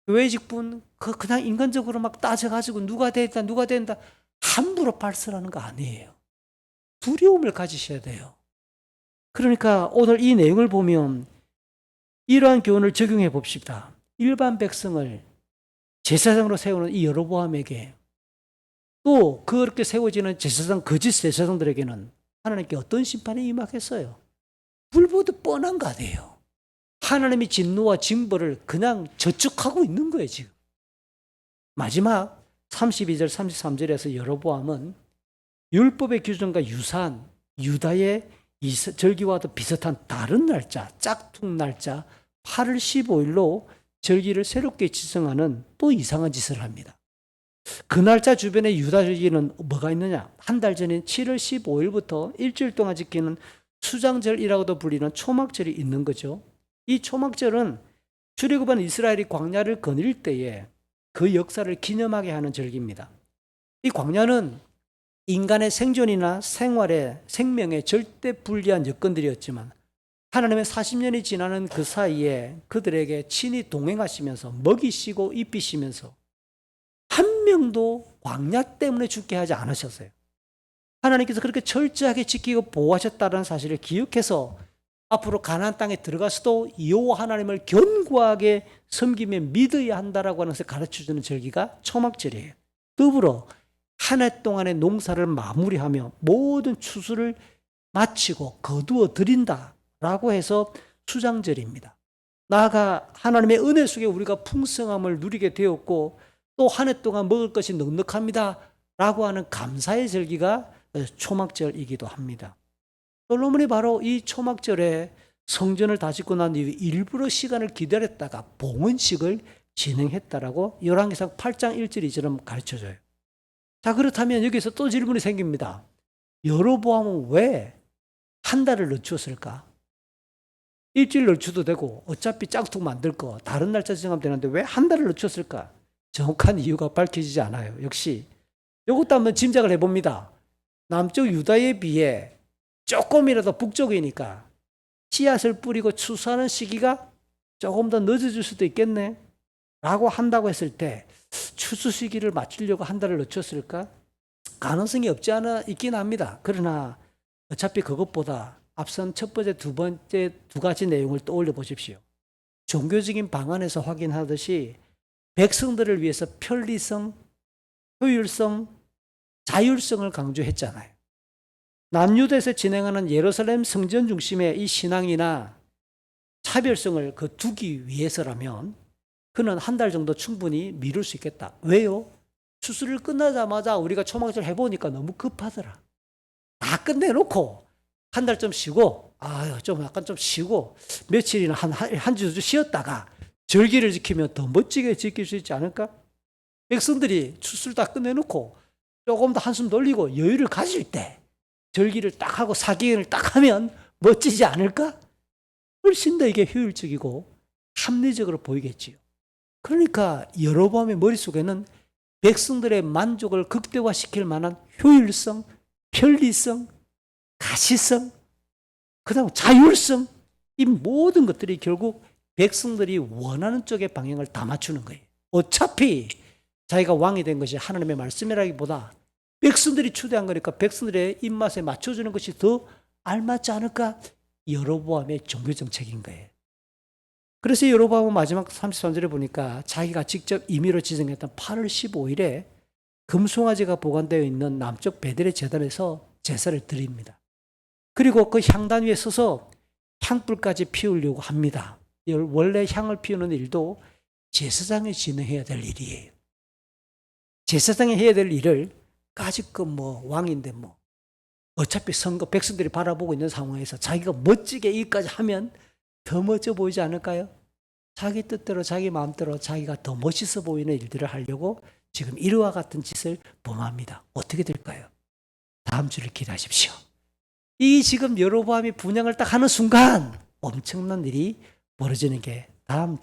교회 직분 그냥 인간적으로 막 따져가지고 누가 된다 함부로 발설하는 거 아니에요. 두려움을 가지셔야 돼요. 그러니까 오늘 이 내용을 보면 이러한 교훈을 적용해 봅시다. 일반 백성을 제사장으로 세우는 이 여로보암에게 또 그렇게 세워지는 거짓 제사장들에게는 하나님께 어떤 심판이 임하겠어요? 불보듯 뻔한 거 아니에요. 하나님이 진노와 징벌을 그냥 저축하고 있는 거예요, 지금. 마지막 32절, 33절에서 여로보암은 율법의 규정과 유사한 유다의 절기와도 비슷한 다른 날짜, 짝퉁 날짜 8월 15일로 절기를 새롭게 지정하는 또 이상한 짓을 합니다. 그 날짜 주변에 유다 절기는 뭐가 있느냐? 한 달 전인 7월 15일부터 일주일 동안 지키는 수장절이라고도 불리는 초막절이 있는 거죠. 이 초막절은 출애굽한 이스라엘이 광야를 거닐 때에 그 역사를 기념하게 하는 절기입니다. 이 광야는 인간의 생존이나 생활에 생명에 절대 불리한 여건들이었지만 하나님의 40년이 지나는 그 사이에 그들에게 친히 동행하시면서 먹이시고 입히시면서 한 명도 광야 때문에 죽게 하지 않으셨어요. 하나님께서 그렇게 철저하게 지키고 보호하셨다는 사실을 기억해서 앞으로 가나안 땅에 들어가서도 여호와 하나님을 견고하게 섬기며 믿어야 한다라고 하는 것을 가르쳐주는 절기가 초막절이에요. 더불어 한 해 동안의 농사를 마무리하며 모든 추수를 마치고 거두어 드린다라고 해서 수장절입니다. 나아가 하나님의 은혜 속에 우리가 풍성함을 누리게 되었고 또 한 해 동안 먹을 것이 넉넉합니다 라고 하는 감사의 절기가 초막절이기도 합니다. 솔로몬이 바로 이 초막절에 성전을 다 짓고 난 이후 일부러 시간을 기다렸다가 봉헌식을 진행했다라고 열왕기상 8장 1절 2절은 가르쳐줘요. 자, 그렇다면 여기서 또 질문이 생깁니다. 여로보암은 왜 한 달을 늦추었을까? 일주일 늦춰도 되고 어차피 짝퉁 만들 거 다른 날짜 지정하면 되는데 왜 한 달을 늦췄을까? 정확한 이유가 밝혀지지 않아요. 역시 이것도 한번 짐작을 해봅니다. 남쪽 유다에 비해 조금이라도 북쪽이니까 씨앗을 뿌리고 추수하는 시기가 조금 더 늦어질 수도 있겠네 라고 한다고 했을 때 추수 시기를 맞추려고 한 달을 늦췄을까? 가능성이 없지 않아 있긴 합니다. 그러나 어차피 그것보다 앞선 첫 번째, 두 번째 두 가지 내용을 떠올려 보십시오. 종교적인 방안에서 확인하듯이 백성들을 위해서 편리성, 효율성, 자율성을 강조했잖아요. 남유다에서 진행하는 예루살렘 성전 중심의 이 신앙이나 차별성을 두기 위해서라면 그는 한 달 정도 충분히 미룰 수 있겠다. 왜요? 추수를 끝나자마자 우리가 초막절 해보니까 너무 급하더라. 다 끝내놓고 한 달 좀 쉬고, 약간 좀 쉬고 며칠이나 한 주 쉬었다가 절기를 지키면 더 멋지게 지킬 수 있지 않을까? 백성들이 추수를 다 끝내놓고 조금 더 한숨 돌리고 여유를 가질 때 절기를 딱 하고 사기행을 딱 하면 멋지지 않을까? 훨씬 더 이게 효율적이고 합리적으로 보이겠지요. 그러니까 여로보암의 머릿속에는 백성들의 만족을 극대화시킬 만한 효율성, 편리성, 가시성, 그다음 자율성, 이 모든 것들이 결국 백성들이 원하는 쪽의 방향을 다 맞추는 거예요. 어차피 자기가 왕이 된 것이 하나님의 말씀이라기보다 백성들이 추대한 거니까 백성들의 입맛에 맞춰주는 것이 더 알맞지 않을까? 여로보암의 종교 정책인 거예요. 그래서 여로보암은 마지막 33절에 보니까 자기가 직접 임의로 지정했던 8월 15일에 금송아지가 보관되어 있는 남쪽 베델의 제단에서 제사를 드립니다. 그리고 그 향단 위에 서서 향불까지 피우려고 합니다. 원래 향을 피우는 일도 제사장이 진행해야 될 일이에요. 제사장이 해야 될 일을 까짓거 왕인데 어차피 선거 백성들이 바라보고 있는 상황에서 자기가 멋지게 이까지 하면 더 멋져 보이지 않을까요? 자기 뜻대로 자기 마음대로 자기가 더 멋있어 보이는 일들을 하려고 지금 이와 같은 짓을 범합니다. 어떻게 될까요? 다음 주를 기대하십시오. 이 지금 여로보암이 분향을 딱 하는 순간 엄청난 일이 벌어지는 게 다음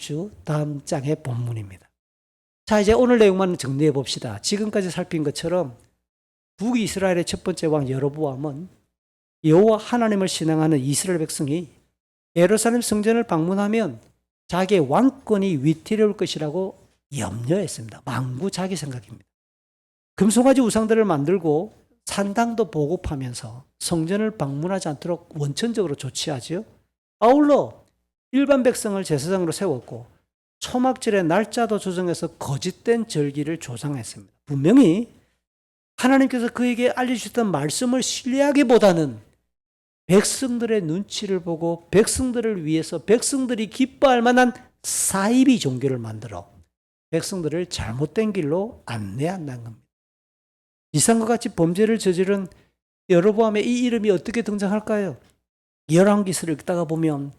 장의 본문입니다. 자, 이제 오늘 내용만 정리해 봅시다. 지금까지 살핀 것처럼 북이스라엘의 첫 번째 왕 여로보암은 여호와 하나님을 신앙하는 이스라엘 백성이 예루살렘 성전을 방문하면 자기의 왕권이 위태로울 것이라고 염려했습니다. 망구 자기 생각입니다. 금송아지 우상들을 만들고 산당도 보급하면서 성전을 방문하지 않도록 원천적으로 조치하지요. 아울러 일반 백성을 제사장으로 세웠고 초막절의 날짜도 조정해서 거짓된 절기를 조장했습니다. 분명히 하나님께서 그에게 알려주셨던 말씀을 신뢰하기보다는 백성들의 눈치를 보고 백성들을 위해서 백성들이 기뻐할 만한 사이비 종교를 만들어 백성들을 잘못된 길로 안내한다는 겁니다. 이상과 같이 범죄를 저지른 여로보암의 이 이름이 어떻게 등장할까요? 열왕기서를 읽다가 보면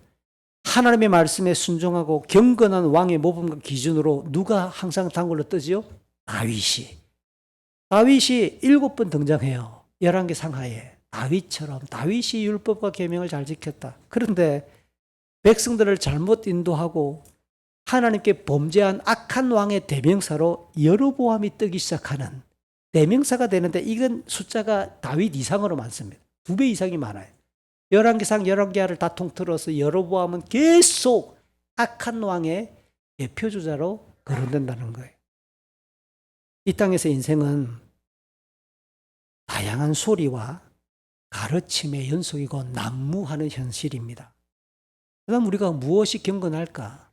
하나님의 말씀에 순종하고 경건한 왕의 모범과 기준으로 누가 항상 단골로 뜨지요? 다윗이 7번 등장해요. 열왕기 상하에. 다윗처럼 다윗이 율법과 계명을 잘 지켰다. 그런데 백성들을 잘못 인도하고 하나님께 범죄한 악한 왕의 대명사로 여로보암이 뜨기 시작하는 대명사가 되는데 이건 숫자가 다윗 이상으로 많습니다. 2배 이상이 많아요. 열왕기상 열왕기하를 다 통틀어서 여로보암은 계속 악한 왕의 대표주자로 거론된다는 거예요. 이 땅에서 인생은 다양한 소리와 가르침의 연속이고 난무하는 현실입니다. 그다음 우리가 무엇이 경건할까?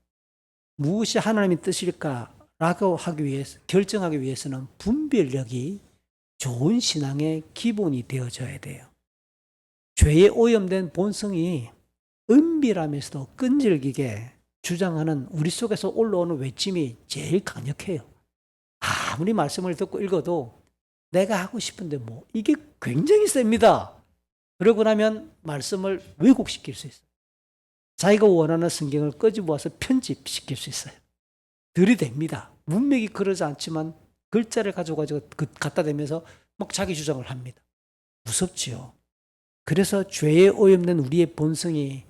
무엇이 하나님의 뜻일까라고 하기 위해서 결정하기 위해서는 분별력이 좋은 신앙의 기본이 되어져야 돼요. 죄에 오염된 본성이 은밀하면서도 끈질기게 주장하는 우리 속에서 올라오는 외침이 제일 강력해요. 아무리 말씀을 듣고 읽어도 내가 하고 싶은데 뭐 이게 굉장히 셉니다. 그러고 나면 말씀을 왜곡시킬 수 있어요. 자기가 원하는 성경을 끄집어와서 편집시킬 수 있어요. 들이댑니다. 문맥이 그러지 않지만 글자를 가지고 갖다 대면서 막 자기 주장을 합니다. 무섭지요. 그래서 죄에 오염된 우리의 본성이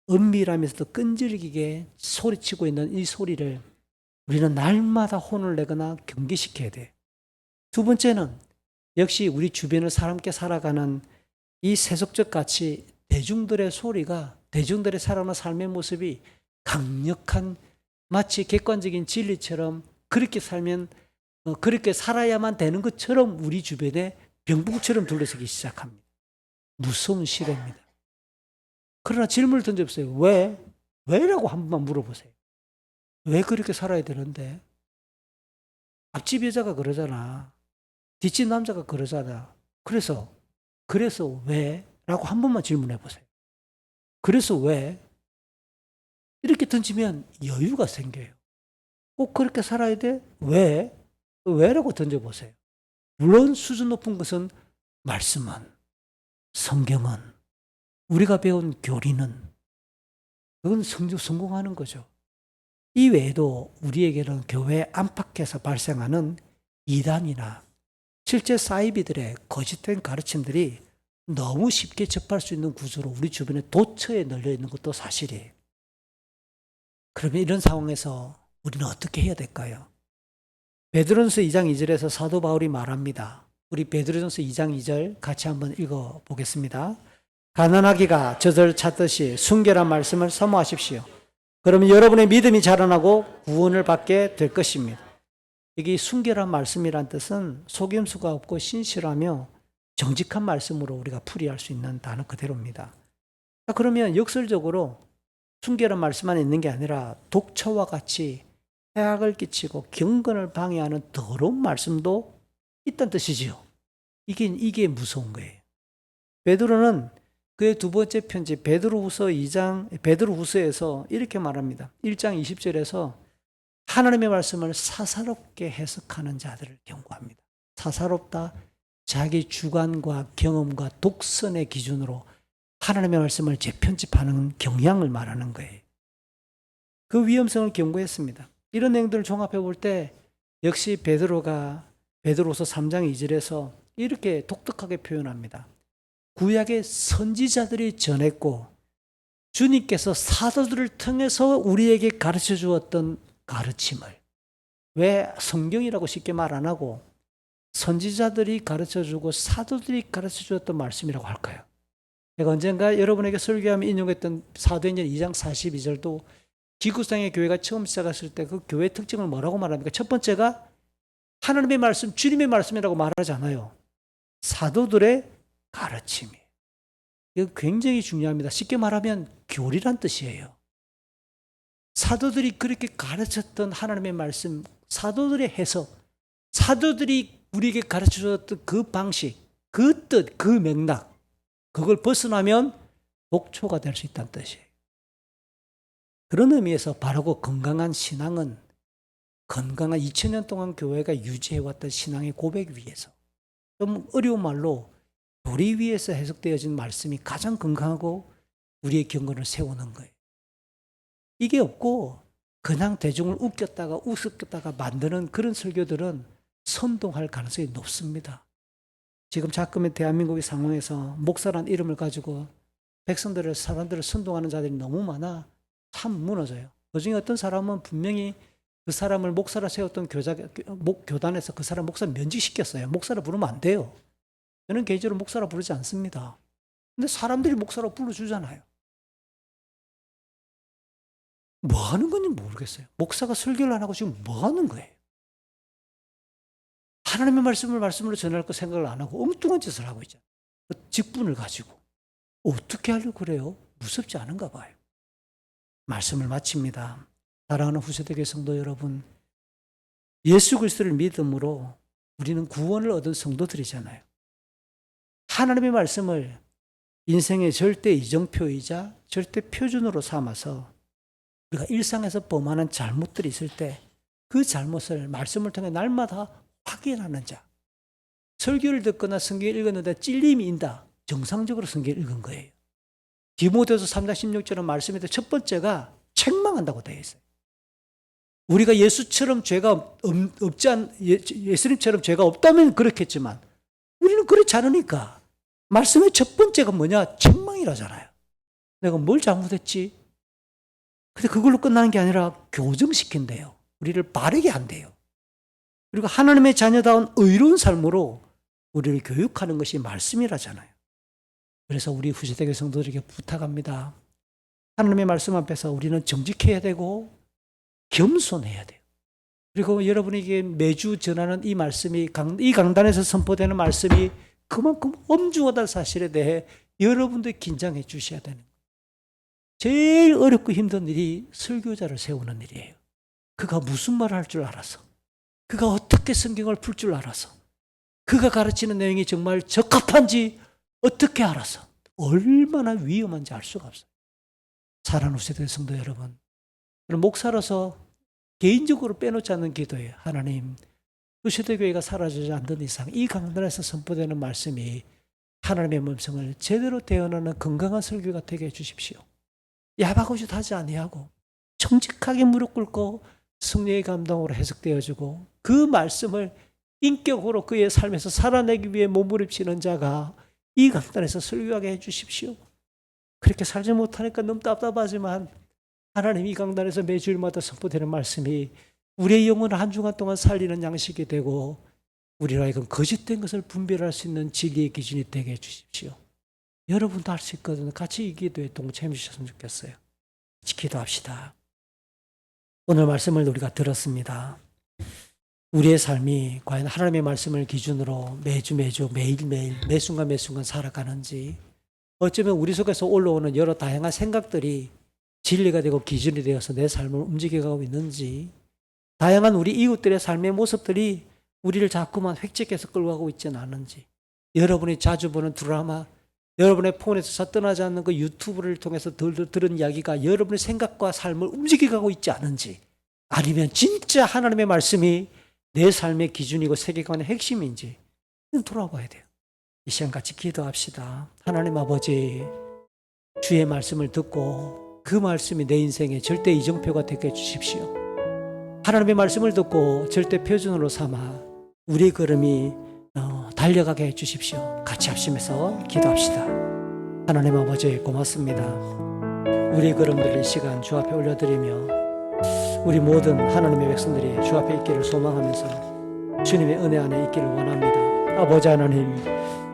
은밀하면서도 끈질기게 소리치고 있는 이 소리를 우리는 날마다 혼을 내거나 경계시켜야 돼요. 두 번째는 역시 우리 주변을 함께 살아가는 이 세속적 가치, 대중들의 소리가 대중들의 살아가는 삶의 모습이 강력한 마치 객관적인 진리처럼 그렇게 살면 그렇게 살아야만 되는 것처럼 우리 주변에 병풍처럼 둘러서기 시작합니다. 무서운 시대입니다. 그러나 질문을 던져보세요. 왜? 왜라고 한 번만 물어보세요. 왜 그렇게 살아야 되는데? 앞집 여자가 그러잖아. 뒷집 남자가 그러잖아. 그래서 왜? 라고 한 번만 질문해 보세요. 그래서 왜? 이렇게 던지면 여유가 생겨요. 꼭 그렇게 살아야 돼? 왜? 왜라고 던져보세요. 물론 수준 높은 것은 말씀은, 성경은, 우리가 배운 교리는 그건 성공하는 거죠. 이 외에도 우리에게는 교회 안팎에서 발생하는 이단이나 실제 사이비들의 거짓된 가르침들이 너무 쉽게 접할 수 있는 구조로 우리 주변에 도처에 널려 있는 것도 사실이에요. 그러면 이런 상황에서 우리는 어떻게 해야 될까요? 베드로전서 2장 2절에서 사도 바울이 말합니다. 우리 베드로전서 2장 2절 같이 한번 읽어보겠습니다. 가난하기가 젖을 찾듯이 순결한 말씀을 사모하십시오. 그러면 여러분의 믿음이 자라나고 구원을 받게 될 것입니다. 여기 순결한 말씀이란 뜻은 속임수가 없고 신실하며 정직한 말씀으로 우리가 풀이할 수 있는 단어 그대로입니다. 그러면 역설적으로 순결한 말씀만 있는 게 아니라 독처와 같이 해악을 끼치고 경건을 방해하는 더러운 말씀도 있다는 뜻이지요. 이게 무서운 거예요. 베드로는 그의 두 번째 편지 베드로후서에서 이렇게 말합니다. 1장 20절에서 하나님의 말씀을 사사롭게 해석하는 자들을 경고합니다. 사사롭다, 자기 주관과 경험과 독선의 기준으로 하나님의 말씀을 재편집하는 경향을 말하는 거예요. 그 위험성을 경고했습니다. 이런 내용들을 종합해 볼 때 역시 베드로서 3장 2절에서 이렇게 독특하게 표현합니다. 구약의 선지자들이 전했고 주님께서 사도들을 통해서 우리에게 가르쳐 주었던 가르침을 왜 성경이라고 쉽게 말 안 하고 선지자들이 가르쳐 주고 사도들이 가르쳐 주었던 말씀이라고 할까요? 제가 언젠가 여러분에게 설교하며 인용했던 사도행전 2장 42절도 기구상의 교회가 처음 시작했을 때 그 교회의 특징을 뭐라고 말합니까? 첫 번째가 하나님의 말씀, 주님의 말씀이라고 말하지 않아요. 사도들의 가르침이에요. 이거 굉장히 중요합니다. 쉽게 말하면 교리란 뜻이에요. 사도들이 그렇게 가르쳤던 하나님의 말씀, 사도들의 해석, 사도들이 우리에게 가르쳐 줬던 그 방식, 그 뜻, 그 맥락, 그걸 벗어나면 독초가 될 수 있다는 뜻이에요. 그런 의미에서 바르고 건강한 신앙은 건강한 2000년 동안 교회가 유지해왔던 신앙의 고백 위에서 좀 어려운 말로 도리 위에서 해석되어진 말씀이 가장 건강하고 우리의 경건을 세우는 거예요. 이게 없고 그냥 대중을 웃겼다가 우습겠다가 만드는 그런 설교들은 선동할 가능성이 높습니다. 지금 자꾸만 대한민국의 상황에서 목사란 이름을 가지고 백성들을, 사람들을 선동하는 자들이 너무 많아 참 무너져요. 그중에 어떤 사람은 분명히 그 사람을 목사라 세웠던 교단에서 그 사람 목사 면직시켰어요. 목사라 부르면 안 돼요. 저는 개인적으로 목사라 부르지 않습니다. 근데 사람들이 목사라 불러주잖아요. 뭐 하는 건지 모르겠어요. 목사가 설교를 안 하고 지금 뭐 하는 거예요? 하나님의 말씀으로 전할 거 생각을 안 하고 엉뚱한 짓을 하고 있잖아요. 그 직분을 가지고. 어떻게 하려고 그래요? 무섭지 않은가 봐요. 말씀을 마칩니다. 사랑하는 후세대교회 성도 여러분, 예수 그리스도를 믿음으로 우리는 구원을 얻은 성도들이잖아요. 하나님의 말씀을 인생의 절대 이정표이자 절대 표준으로 삼아서 우리가 일상에서 범하는 잘못들이 있을 때 그 잘못을 말씀을 통해 날마다 확인하는 자. 설교를 듣거나 성경을 읽었는데 찔림이 인다. 정상적으로 성경을 읽은 거예요. 디모데후서 3장 16절은 말씀인데 첫 번째가 책망한다고 되어 있어요. 우리가 예수처럼 죄가 예수님처럼 죄가 없다면 그렇겠지만 우리는 그렇지 않으니까 말씀의 첫 번째가 뭐냐? 책망이라잖아요. 내가 뭘 잘못했지? 근데 그걸로 끝나는 게 아니라 교정시킨대요. 우리를 바르게 한대요. 그리고 하나님의 자녀다운 의로운 삶으로 우리를 교육하는 것이 말씀이라잖아요. 그래서 우리 후세대교 성도들에게 부탁합니다. 하나님의 말씀 앞에서 우리는 정직해야 되고 겸손해야 돼요. 그리고 여러분에게 매주 전하는 이 말씀이 이 강단에서 선포되는 말씀이 그만큼 엄중하다는 사실에 대해 여러분들이 긴장해 주셔야 되는 거예요. 제일 어렵고 힘든 일이 설교자를 세우는 일이에요. 그가 무슨 말을 할 줄 알아서, 그가 어떻게 성경을 풀 줄 알아서, 그가 가르치는 내용이 정말 적합한지 어떻게 알아서 얼마나 위험한지 알 수가 없어요. 사랑하는 후세대 성도 여러분, 목사로서 개인적으로 빼놓지 않는 기도예요. 하나님, 후세대교회가 사라지지 않는 이상 이 강단에서 선포되는 말씀이 하나님의 음성을 제대로 대언하는 건강한 설교가 되게 해주십시오. 야박하지 하지 아니하고 정직하게 무릎 꿇고 성령의 감동으로 해석되어지고 그 말씀을 인격으로 그의 삶에서 살아내기 위해 몸부림치는 자가 이 강단에서 설교하게 해주십시오. 그렇게 살지 못하니까 너무 답답하지만 하나님 이 강단에서 매주일마다 선포되는 말씀이 우리의 영혼을 한 주간 동안 살리는 양식이 되고 우리로 하여금 거짓된 것을 분별할 수 있는 진리의 기준이 되게 해주십시오. 여러분도 할 수 있거든요. 같이 이 기도에 동참해 주셨으면 좋겠어요. 같이 기도합시다. 오늘 말씀을 우리가 들었습니다. 우리의 삶이 과연 하나님의 말씀을 기준으로 매주 매일매일 매순간 살아가는지, 어쩌면 우리 속에서 올라오는 여러 다양한 생각들이 진리가 되고 기준이 되어서 내 삶을 움직여가고 있는지, 다양한 우리 이웃들의 삶의 모습들이 우리를 자꾸만 획책해서 끌고 가고 있지는 않은지, 여러분이 자주 보는 드라마, 여러분의 폰에서 떠나지 않는 그 유튜브를 통해서 들은 이야기가 여러분의 생각과 삶을 움직여가고 있지 않은지, 아니면 진짜 하나님의 말씀이 내 삶의 기준이고 세계관의 핵심인지 돌아봐야 돼요. 이 시간 같이 기도합시다. 하나님 아버지, 주의 말씀을 듣고 그 말씀이 내 인생의 절대 이정표가 되게 해주십시오. 하나님의 말씀을 듣고 절대 표준으로 삼아 우리 걸음이 달려가게 해주십시오. 같이 합심해서 기도합시다. 하나님 아버지 고맙습니다. 우리 걸음들 이 시간 주 앞에 올려드리며 우리 모든 하나님의 백성들이 주 앞에 있기를 소망하면서 주님의 은혜 안에 있기를 원합니다. 아버지 하나님,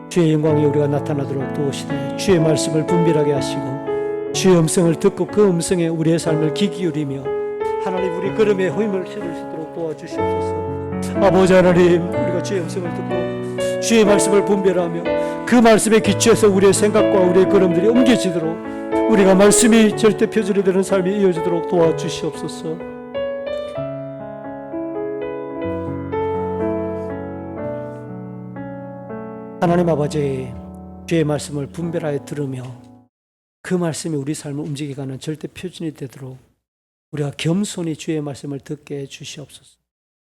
주의 영광이 우리가 나타나도록 도우시되 주의 말씀을 분별하게 하시고 주의 음성을 듣고 그 음성에 우리의 삶을 귀 기울이며 하나님 우리 걸음에 힘을 실을 수 있도록 도와주시옵소서. 아버지 하나님, 우리가 주의 음성을 듣고 주의 말씀을 분별하며 그 말씀에 기초해서 우리의 생각과 우리의 걸음들이 옮겨지도록 우리가 말씀이 절대 표준이 되는 삶이 이어지도록 도와주시옵소서. 하나님 아버지, 주의 말씀을 분별하여 들으며 그 말씀이 우리 삶을 움직여가는 절대 표준이 되도록 우리가 겸손히 주의 말씀을 듣게 해 주시옵소서.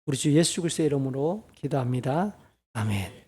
우리 주 예수 그리스도의 이름으로 기도합니다. 아멘.